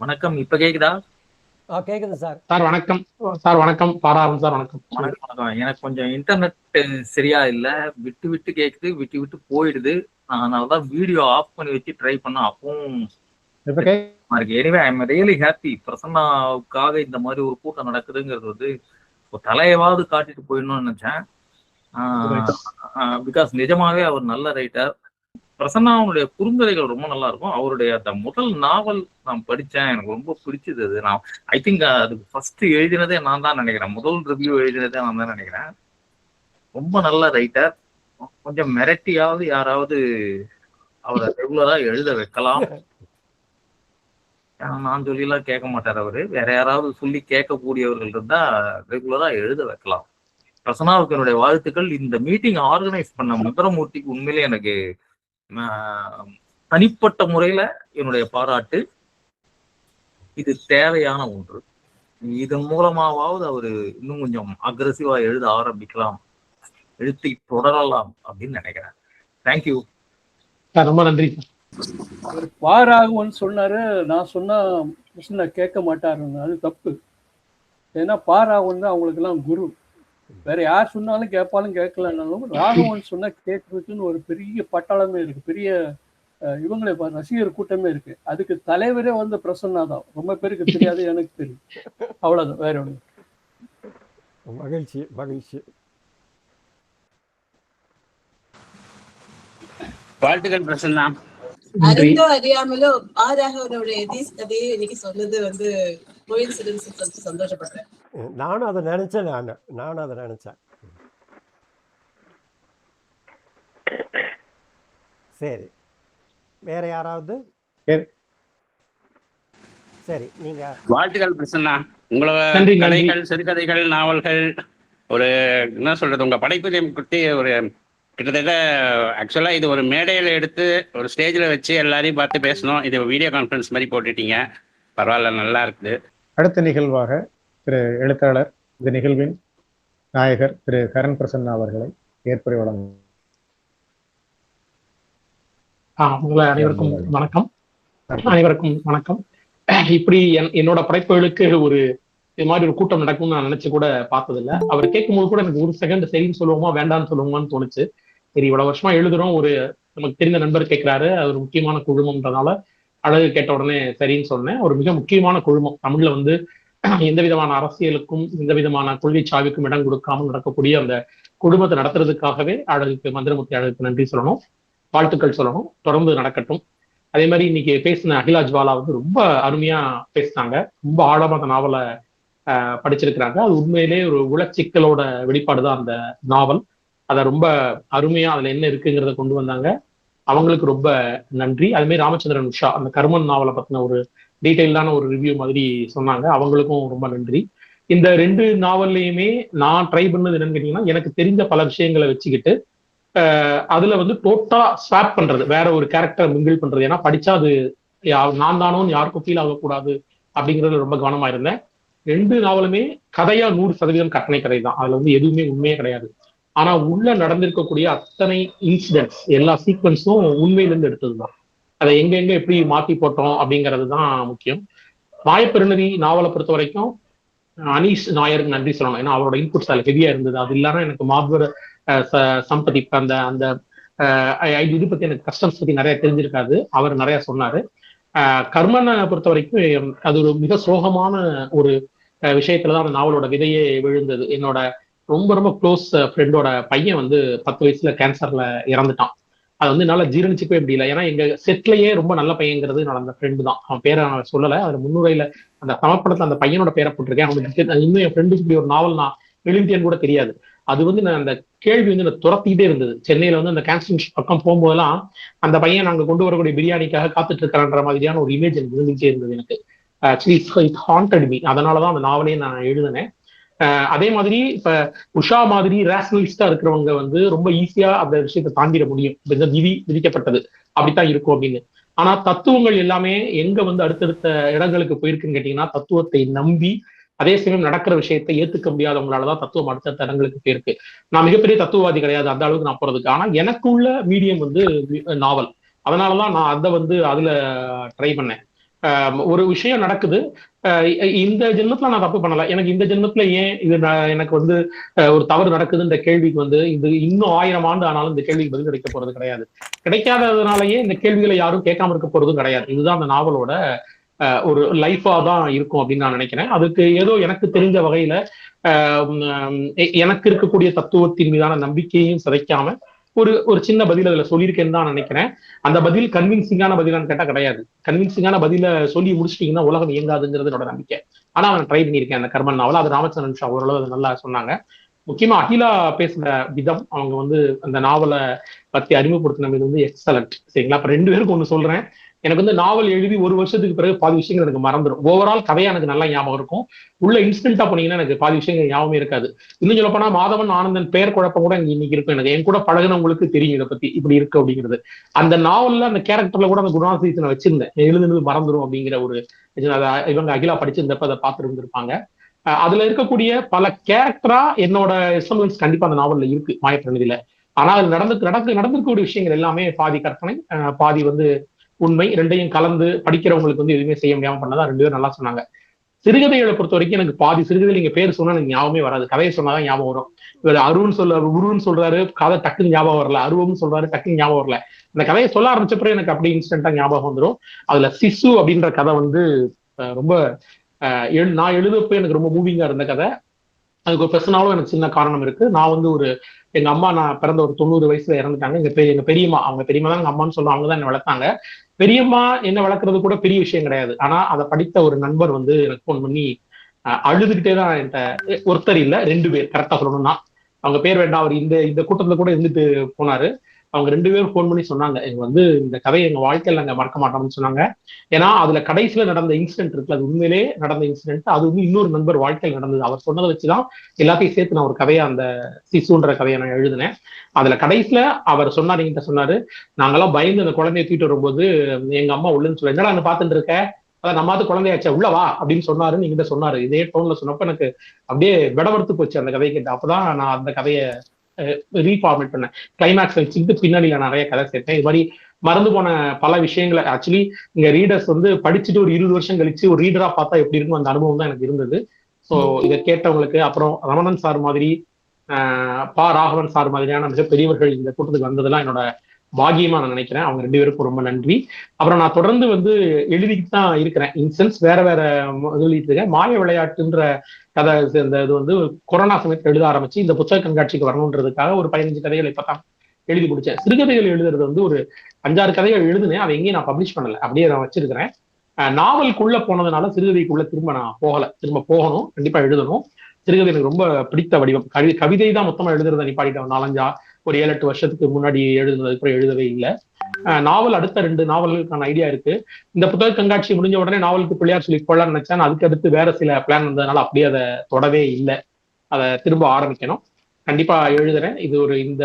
வணக்கம், இப்ப கேக்குதா? கேக்குது சார். சார் வணக்கம். சார் வணக்கம். பாராரும் சார் வணக்கம். வணக்கம். எனக்கு கொஞ்சம் இன்டர்நெட் சரியா இல்ல, விட்டு விட்டு கேக்குது, விட்டு விட்டு போயிடுது. அதனாலதான் வீடியோ ஆஃப் பண்ணி வச்சு ட்ரை பண்ண, அப்பவும் இருக்கு. Anyway I am really happy. பிரசன்னாவுக்காக இந்த மாதிரி ஒரு கூட்டம் நடக்குதுங்கிறது வந்து தலையவாவது காட்டிட்டு போயிடணும்னு நினைச்சேன். பிகாஸ் நிஜமாவே அவர் நல்ல ரைட்டர். பிரசன்னாவுடைய குறுங்கதைகள் ரொம்ப நல்லா இருக்கும். அவருடைய அந்த முதல் நாவல் நான் படித்தேன், எனக்கு ரொம்ப பிடிச்சது. அது நான் ஐ திங்க் அதுக்கு ஃபர்ஸ்ட் எழுதினதே நான் தான் நினைக்கிறேன். முதல் ரிவ்யூ எழுதினதே நான் தான் நினைக்கிறேன். ரொம்ப நல்ல ரைட்டர். கொஞ்சம் மிரட்டியாவது யாராவது அவரை ரெகுலரா எழுத வைக்கலாம். நான் சொல்லிலாம் கேட்க மாட்டார் அவரு. வேற யாராவது சொல்லி கேட்கக்கூடியவர்கள் இருந்தா ரெகுலரா எழுத வைக்கலாம். பிரசன்னாவுக்கு என்னுடைய வாழ்த்துக்கள். இந்த மீட்டிங் ஆர்கனைஸ் பண்ண மந்திரமூர்த்திக்கு உண்மையிலே எனக்கு தனிப்பட்ட முறையில என்னுடைய பாராட்டு. இது தேவையான ஒன்று. இதன் மூலமாவது அவரு இன்னும் கொஞ்சம் அக்ரெசிவா எழுத ஆரம்பிக்கலாம், எழுத்தை தொடரலாம் அப்படின்னு நினைக்கிறேன். தேங்க்யூ. ரொம்ப நன்றி. பாராகுவன்னு சொன்னாரு, நான் சொன்னா கேட்க மாட்டாருன்னு. அது தப்பு. ஏன்னா பாராகுவன் தான் அவங்களுக்கு எல்லாம் குரு. வேற யார் சொன்னாலும் கேட்பாலும் கேட்கலன்னாலும் ராகவன் சொன்னா கேட்கறதுக்குன்னு ஒரு பெரிய பட்டாளமே இருக்கு, பெரிய இவங்களே ரசிகர் கூட்டமே இருக்கு. அதுக்கு தலைவரே வந்து பிரசன்னா தான். ரொம்ப பேருக்கு தெரியாது, எனக்கு தெரியும். அவ்வளவுதான், வேற ஒண்ணு. மகிழ்ச்சி மகிழ்ச்சி. வாழ்த்துக்கள் பிரசன்னா. அறிந்தோ அறியாமலோ ஆராகவனுடைய கதையை இன்னைக்கு சொன்னது வந்து கோயின்சிடன்ஸ். சந்தோஷப்படுறேன். நானும் அதை நினைச்சேன். சரி, வேற யாராவது? சரி, நீங்க. வாழ்த்துக்கள் பிரசன்னா. உங்களோட கதைகள், சிறுகதைகள், நாவல்கள், ஒரு என்ன சொல்றது, உங்க படைப்பு குட்டி ஒரு கிட்டத்தட்ட ஆக்சுவலாக இது ஒரு மேடையில் எடுத்து ஒரு ஸ்டேஜில் வச்சு எல்லாரையும் பார்த்து பேசணும். இது வீடியோ கான்ஃபரன்ஸ் மாதிரி போட்டுட்டீங்க, பரவாயில்ல, நல்லா இருக்குது. அடுத்த நிகழ்வாக திரு எழுத்தாளர், இந்த நிகழ்வின் நாயகர் திரு கரண் பிரசன்னா அவர்களை ஏற்புரை வழங்கும். அனைவருக்கும் வணக்கம். இப்படி என்னோட படைப்புகளுக்கு ஒரு இது மாதிரி ஒரு கூட்டம் நடக்கும்னு நான் நினைச்சு கூட பார்த்ததில்லை. அவர் கேட்கும்போது கூட எனக்கு ஒரு செகண்ட் சரின்னு சொல்லுவோமா வேண்டான்னு சொல்லுவோமான்னு தோணுச்சு. சரி, இவ்வளவு வருஷமா எழுதுறோம், ஒரு நமக்கு தெரிந்த நண்பர் கேட்கிறாரு, அது ஒரு முக்கியமான குழுமம்ன்றதால அழகு கேட்ட உடனே சரின்னு சொன்னேன். ஒரு மிக முக்கியமான குழுமம். தமிழ்ல வந்து எந்த விதமான அரசியலுக்கும் எந்த விதமான கொள்கை சாவிக்கும் இடம் கொடுக்காமல் நடக்கக்கூடிய அந்த குழுமத்தை நடத்துறதுக்காகவே அழகுக்கு, மந்திரமூர்த்தி அழகுக்கு நன்றி சொல்லணும், வாழ்த்துக்கள் சொல்லணும். தொடர்ந்து நடக்கட்டும். அதே மாதிரி இன்னைக்கு பேசின அகிலா ஜுவாலா வந்து ரொம்ப அருமையா பேசினாங்க. ரொம்ப ஆழமா அந்த நாவலை படிச்சிருக்கிறாங்க. அது உண்மையிலே ஒரு உளச்சிக்கலோட வெளிப்பாடுதான் அந்த நாவல். அதை ரொம்ப அருமையா அதுல என்ன இருக்குங்கிறத கொண்டு வந்தாங்க. அவங்களுக்கு ரொம்ப நன்றி. அதே மாதிரி ராமச்சந்திரன் உஷா அந்த கர்மன் நாவலை பத்தின ஒரு டீட்டெயிலான ஒரு ரிவ்யூ மாதிரி சொன்னாங்க. அவங்களுக்கும் ரொம்ப நன்றி. இந்த 2 நாவல்லையுமே நான் ட்ரை பண்ணது என்னன்னு கேட்டீங்கன்னா, எனக்கு தெரிஞ்ச பல விஷயங்களை வச்சுக்கிட்டு அதுல வந்து டோட்டலா ஸ்வாப் பண்றது, வேற ஒரு கேரக்டர் மிங்கிள் பண்றது. ஏன்னா படிச்சா அது நான் தானோன்னு யாருக்கும் ஃபீல் ஆகக்கூடாது அப்படிங்கிறது ரொம்ப கவனமா இருந்தேன். 2 நாவலுமே கதையா 100% கற்பனை கதை தான். அதுல வந்து எதுவுமே உண்மையே கிடையாது. ஆனா உள்ள நடந்திருக்கக்கூடிய அத்தனை இன்சிடென்ட்ஸ், எல்லா சீக்வன்ஸும் உண்மையிலிருந்து எடுத்ததுதான். அதை எங்க எப்படி மாத்தி போட்டோம் அப்படிங்கிறது தான் முக்கியம். மாயப்பெருநதி நாவலை பொறுத்த வரைக்கும் அனீஷ் நாயருக்கு நன்றி சொல்லணும். ஏன்னா அவரோட இன்புட்ஸ் அதில் ஹெவியா இருந்தது. அது இல்லாம எனக்கு மாபெர சம்பதி அந்த அந்த இது பத்தி எனக்கு கஸ்டம்ஸ் பத்தி நிறைய தெரிஞ்சிருக்காது. அவர் நிறைய சொன்னாரு. கர்மனை பொறுத்த வரைக்கும் அது ஒரு மிக சோகமான ஒரு விஷயத்துலதான் அந்த நாவலோட விதையே விழுந்தது. என்னோட ரொம்ப ரொம்ப க்ளோஸ் ஃப்ரெண்டோட பையன் வந்து 10 வயசுல கேன்சர்ல இறந்துட்டான். அது வந்து என்னால ஜீரணிச்சுக்கவே முடியல. ஏன்னா எங்க செட்லயே ரொம்ப நல்ல பையங்கிறது என்னோட அந்த ஃப்ரெண்டு தான். அவன் பேரை நான் சொல்லலை. அதுல முன்னுரையில அந்த சமப்படத்துல அந்த பையனோட பேரை போட்டிருக்கேன். அவனுக்கு இன்னும் என் ஃப்ரெண்டுக்கு இப்படி ஒரு நாவல் நான் எழுதியேன்னு கூட தெரியாது. அது வந்து நான் அந்த கேள்வி வந்து நான் துரத்திக்கிட்டே இருந்தது. சென்னையில வந்து அந்த கேன்சர் பக்கம் போகும்போதெல்லாம் அந்த பையன் நாங்க கொண்டு வரக்கூடிய பிரியாணிக்காக காத்துட்டு இருக்கிறன்ற மாதிரியான ஒரு இமேஜ் எனக்கு இருந்துகிட்டே இருந்தது. எனக்கு ஆக்சுவலி இட் ஹாண்டட் மீ. அதனாலதான் அந்த நாவலையே நான் எழுதினேன். அதே மாதிரி இப்ப உஷா மாதிரி ரேஷனலிஸ்டா இருக்கிறவங்க வந்து ரொம்ப ஈஸியா அந்த விஷயத்தை தாண்டிட முடியும். இந்த விதிக்கப்பட்டது அப்படித்தான் இருக்கும் அப்படின்னு. ஆனா தத்துவங்கள் எல்லாமே எங்க வந்து அடுத்தடுத்த இடங்களுக்கு போயிருக்குன்னு கேட்டீங்கன்னா, தத்துவத்தை நம்பி அதே சமயம் நடக்கிற விஷயத்தை ஏத்துக்க முடியாதவங்களாலதான் தத்துவம் அடுத்த இடங்களுக்கு போயிருக்கு. நான் மிகப்பெரிய தத்துவவாதி கிடையாது அந்த அளவுக்கு நான் போறதுக்கு. ஆனா எனக்குள்ள மீடியம் வந்து நாவல். அதனாலதான் நான் அதை வந்து அதுல ட்ரை பண்ணேன். ஒரு விஷயம் நடக்குது, இந்த ஜென்மத்துல நான் தப்பு பண்ணல, எனக்கு இந்த ஜென்மத்துல ஏன் இது எனக்கு வந்து ஒரு தவறு நடக்குதுன்ற கேள்விக்கு வந்து இது இன்னும் 1000 ஆண்டு ஆனாலும் இந்த கேள்விக்கு பதில் கிடைக்க போறது கிடையாது. கிடைக்காததுனாலயே இந்த கேள்விகளை யாரும் கேட்காம இருக்க போறதும் கிடையாது. இதுதான் அந்த நாவலோட ஒரு லைஃபா தான் இருக்கும் அப்படின்னு நான் நினைக்கிறேன். அதுக்கு ஏதோ எனக்கு தெரிஞ்ச வகையில எனக்கு இருக்கக்கூடிய தத்துவத்தின் மீதான நம்பிக்கையும் சிதைக்காம ஒரு சின்ன பதில் அதுல சொல்லியிருக்கேன்னு தான் நினைக்கிறேன். அந்த பதில் கன்வின்சிங்கான பதிலான்னு கேட்டா கிடையாது. கன்வின்சிங்கான பதில சொல்லி முடிச்சிட்டீங்கன்னா உலகம் இயங்காதுங்கிறது என்னோட நம்பிக்கை. ஆனா அவன் ட்ரை பண்ணியிருக்கேன் அந்த கர்மன் நாவல். அது ராமச்சந்திரன் ஷா ஓரளவு அது நல்லா சொன்னாங்க. முக்கியமா அகிலா பேசுற விதம், அவங்க வந்து அந்த நாவலை பத்தி அறிமுகப்படுத்தின மீது வந்து எக்ஸலண்ட். சரிங்களா? அப்ப 2 பேருக்கு ஒண்ணு சொல்றேன். எனக்கு வந்து நாவல் எழுதி 1 வருஷத்துக்கு பிறகு பாதி விஷயங்கள் எனக்கு மறந்துடும். ஓவரால் கதையா எனக்கு நல்லா ஞாபகம் இருக்கும். உள்ள இன்ஸ்டன்டா போனீங்கன்னா எனக்கு பாதி விஷயங்கள் ஞாபகமே இருக்காது. இன்னும் சொல்ல போனா மாதவன் ஆனந்தன் பெயர் குழப்பம் கூட எனக்கு இன்னைக்கு இருக்கும். எனக்கு என் கூட பழகினவங்களுக்கு தெரியும் இதை பத்தி இப்படி இருக்கு அப்படிங்கிறது. அந்த நாவல்ல அந்த கேரக்டர்ல கூட அந்த குணாதிசயத்தை நான் வச்சிருந்தேன். எழுதுனது மறந்துடும் அப்படிங்கிற ஒரு இவங்க அகிலா படிச்சிருந்தப்ப அதை பார்த்து இருந்திருப்பாங்க. அதுல இருக்கக்கூடிய பல கேரக்டரா என்னோட எஸ்எம்எல்ஸ் கண்டிப்பா அந்த நாவல்ல இருக்கு மாயப்பிரநிதியில. ஆனா அது நடந்திருக்கக்கூடிய விஷயங்கள் எல்லாமே பாதி கற்பனை, பாதி வந்து உண்மை. 2ஐயும் கலந்து படிக்கிறவங்களுக்கு வந்து எதுவுமே செய்ய முடியாம பண்ணதான் 2 பேரும் நல்லா சொன்னாங்க. சிறுகதைகளை பொறுத்த வரைக்கும் எனக்கு பாதி சிறுகதை நீங்க பேர் சொன்னா எனக்கு ஞாபகமே வராது. கதையை சொன்னாதான் ஞாபகம் வரும். இவர் உருன்னு சொல்றாரு, கதை டக்குன்னு ஞாபகம் வரல. அருவம்னு சொல்றாரு, டக்குன்னு ஞாபகம் வரல. அந்த கதையை சொல்ல ஆரம்பிச்சப்பறம் எனக்கு அப்படியே இன்ஸ்டன்டா ஞாபகம் வந்துடும். அதுல சிசு அப்படின்ற கதை வந்து ரொம்ப நான் எழுதப்போ எனக்கு ரொம்ப மூவிங்கா இருந்த கதை. அதுக்கு ஒரு பிரச்சனாலும் எனக்கு சின்ன காரணம் இருக்கு. நான் வந்து எங்க அம்மா நான் பிறந்த ஒரு 90 வயசுல இறந்துட்டாங்க. எங்க பெரியம்மா, அவங்க பெரியம்மா தான் எங்க அம்மான்னு சொல்லுவாங்க, அவங்க தான் என்ன வளர்த்தாங்க. பெரியம்மா என்ன வளர்க்கறது கூட பெரிய விஷயம் கிடையாது. ஆனா அதை படித்த ஒரு நண்பர் வந்து எனக்கு ஃபோன் பண்ணி அழுதுகிட்டே தான் என்கிட்ட, ஒருத்தர் இல்ல 2 பேர் கரெக்டா சொல்லணும்னா, அவங்க பேர் வேண்டாம், அவர் இந்த கூட்டத்துல கூட இருந்துட்டு போனாரு. அவங்க 2 பேரும் ஃபோன் பண்ணி சொன்னாங்க, எங்க வந்து இந்த கதையை எங்க வாழ்க்கையில நாங்க மறக்க மாட்டோம்னு சொன்னாங்க. ஏன்னா அதுல கடைசியில நடந்த இன்சிடென்ட் இருக்குல்ல, அது உண்மையிலே நடந்த இன்சிடென்ட். அது வந்து இன்னொரு நண்பர் வாழ்க்கையில் நடந்தது. அவர் சொன்னதை வச்சுதான் எல்லாத்தையும் சேர்த்து நான் ஒரு கதையை, அந்த சிசுன்ற கதையை நான் எழுதினேன். அதுல கடைசியில அவர் சொன்னார், என்கிட்ட சொன்னாரு, நாங்கெல்லாம் பயந்து அந்த குழந்தைய தூக்கிட்டு வரும்போது எங்க அம்மா உள்ளன்னு சொல்ல, என்னடா என்ன பார்த்துட்டு இருக்க, அதான் நம்மாவது குழந்தையாச்சா உள்ள வா அப்படின்னு சொன்னாரு. நீங்கிட்ட சொன்னாரு. இதே டோன்ல சொன்னப்ப எனக்கு அப்படியே விடவர்த்து போச்சு அந்த கதையை கேட்டு. அப்பதான் நான் அந்த கதையை ரீஃபார்மேட் பண்ணேன். கிளைமேக்ஸ் வச்சுக்கிட்டு பின்னாடி நான் நிறைய கதை சேர்த்தேன். இது மாதிரி மறந்து போன பல விஷயங்களை ஆக்சுவலி இங்க ரீடர்ஸ் வந்து படிச்சுட்டு ஒரு 20 வருஷம் கழிச்சு ஒரு ரீடரா பார்த்தா எப்படி இருக்கும் அந்த அனுபவம் தான் எனக்கு இருந்தது. ஸோ இதை கேட்டவங்களுக்கு, அப்புறம் ரமணன் சார் மாதிரி, பா ராகவன் சார் மாதிரியான மிகப்பெரியவர்கள் இந்த கூட்டத்துக்கு வந்ததெல்லாம் என்னோட பாகியமா நான் நினைக்கிறேன். அவங்க 2 பேருக்கும் ரொம்ப நன்றி. அப்புறம் நான் தொடர்ந்து வந்து எழுதிட்டு தான் இருக்கிறேன். இன்சென்ஸ் வேற எழுதிட்டு இருக்கேன். மாய விளையாட்டுன்ற கதை இந்த இது வந்து கொரோனா சமயத்தில் எழுத ஆரம்பிச்சு இந்த புத்தக கண்காட்சிக்கு வரணுன்றதுக்காக ஒரு 15 கதைகள் இப்பதான் எழுதி முடிச்சேன். சிறுகதைகள் எழுதுறது வந்து ஒரு 5-6 கதைகள் எழுதுனேன். அதை எங்கேயும் நான் பப்ளிஷ் பண்ணல, அப்படியே நான் வச்சிருக்கிறேன். நாவலுக்குள்ள போனதுனால சிறுகதைக்குள்ள திரும்ப போகணும், கண்டிப்பா எழுதணும். சிறுகதை எனக்கு ரொம்ப பிடித்த வடிவம். கவிதை தான் மொத்தமா எழுதுறதை நிப்பாட்டிட்டேன். 4-5 ஒரு 7-8 வருஷத்துக்கு முன்னாடி எழுதுனதுக்கு எழுதவே இல்லை. நாவல் அடுத்த 2 நாவல்களுக்கான ஐடியா இருக்கு. இந்த புத்தக கண்காட்சி முடிஞ்ச உடனே நாவலுக்கு பிள்ளையார் சொல்லி போடலாம்னு நினைச்சேன். அதுக்கு அடுத்து வேற சில பிளான் வந்ததுனால அப்படியே அதை தொடவே இல்லை. அதை திரும்ப ஆரம்பிக்கணும். கண்டிப்பா எழுதுறேன். இது இந்த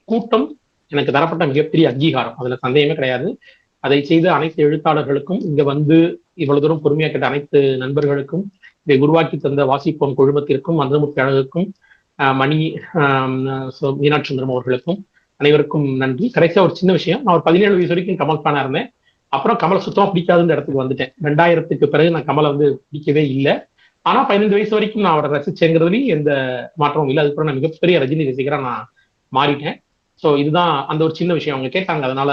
கூட்டம் எனக்கு தரப்பட்ட மிகப்பெரிய அங்கீகாரம், அதுல சந்தேகமே கிடையாது. அதை செய்த அனைத்து எழுத்தாளர்களுக்கும், இங்க வந்து இவ்வளவு தூரம் பொறுமையா கேட்ட அனைத்து நண்பர்களுக்கும், இதை உருவாக்கி தந்த வாசிப்போம் குழுமத்திற்கும், மந்திரமுத்தி அழகுக்கும், மணி மீனாட்சி சுந்தரம் அவர்களுக்கும், அனைவருக்கும் நன்றி. கடைசியா ஒரு சின்ன விஷயம், நான் ஒரு 17 வயசு வரைக்கும் கமல் ஃபேனா இருந்தேன். அப்புறம் கமலை சுத்தமா பிடிக்காதுன்ற இடத்துக்கு வந்துட்டேன். 2000க்கு பிறகு நான் கமலை வந்து பிடிக்கவே இல்லை. ஆனா 15 வயசு வரைக்கும் நான் அவரை ரசிச்சேங்கிறதுலையும் எந்த மாற்றமும் இல்லை. அதுக்கப்புறம் நான் மிகப்பெரிய ரஜினி ரசிகரா நான் மாறிட்டேன். ஸோ இதுதான் அந்த ஒரு சின்ன விஷயம், அவங்க கேட்டாங்க அதனால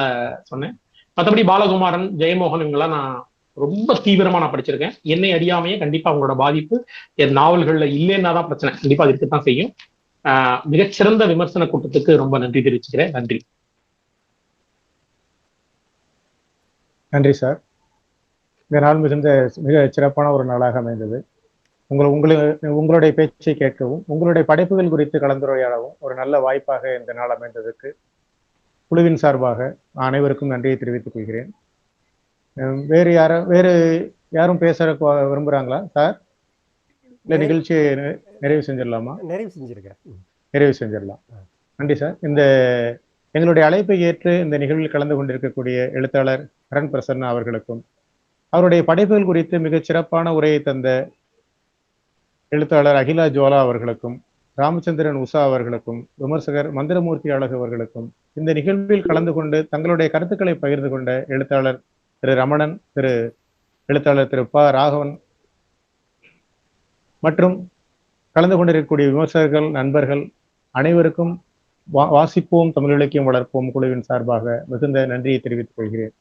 சொன்னேன். மற்றபடி பாலகுமாரன், ஜெயமோகன் இவங்கெல்லாம் நான் ரொம்ப தீவிரமா நான் படிச்சிருக்கேன். என்னை அறியாமையே கண்டிப்பா அவங்களோட பாதிப்பு என் நாவல்கள்ல இல்லைன்னா தான் பிரச்சனை, கண்டிப்பா அது இருக்கத்தான் செய்யும். மிகச்சிறந்த விமர்சன கூட்டத்துக்கு ரொம்ப நன்றி தெரிவிச்சுக்கிறேன். நன்றி. நன்றி சார். இந்த நாள் மிக சிறப்பான ஒரு நாளாக அமைந்தது. உங்களுடைய பேச்சை கேட்கவும் உங்களுடைய படைப்புகள் குறித்து கலந்துரையாடவும் ஒரு நல்ல வாய்ப்பாக இந்த நாள் அமைந்ததுக்கு குழுவின் சார்பாக அனைவருக்கும் நன்றியை தெரிவித்துக் கொள்கிறேன். வேறு யாரும் பேச விரும்புறாங்களா சார்? இல்ல நிகழ்ச்சியை நிறைவு செஞ்சிடலாமா? நிறைவு செஞ்சிடலாம். நன்றி சார். இந்த எங்களுடைய அழைப்பை ஏற்று இந்த நிகழ்வில் கலந்து கொண்டிருக்கக்கூடிய எழுத்தாளர் கரண் பிரசன்னா அவர்களுக்கும், அவருடைய படைப்புகள் குறித்து மிகச் சிறப்பான உரையை தந்த எழுத்தாளர் அகிலா ஜுவாலா அவர்களுக்கும், ராமச்சந்திரன் உஷா அவர்களுக்கும், விமர்சகர் மந்திரமூர்த்தி அழகு அவர்களுக்கும், இந்த நிகழ்வில் கலந்து கொண்டு தங்களுடைய கருத்துக்களை பகிர்ந்து கொண்ட எழுத்தாளர் திரு ரமணன், எழுத்தாளர் திரு ப ராகவன் மற்றும் கலந்து கொண்டிருக்கக்கூடிய விமர்சகர்கள், நண்பர்கள் அனைவருக்கும் வாசிப்போம் தமிழ் இலக்கியம் வளர்ப்போம் குழுவின் சார்பாக மிகுந்த நன்றியை தெரிவித்துக் கொள்கிறேன்.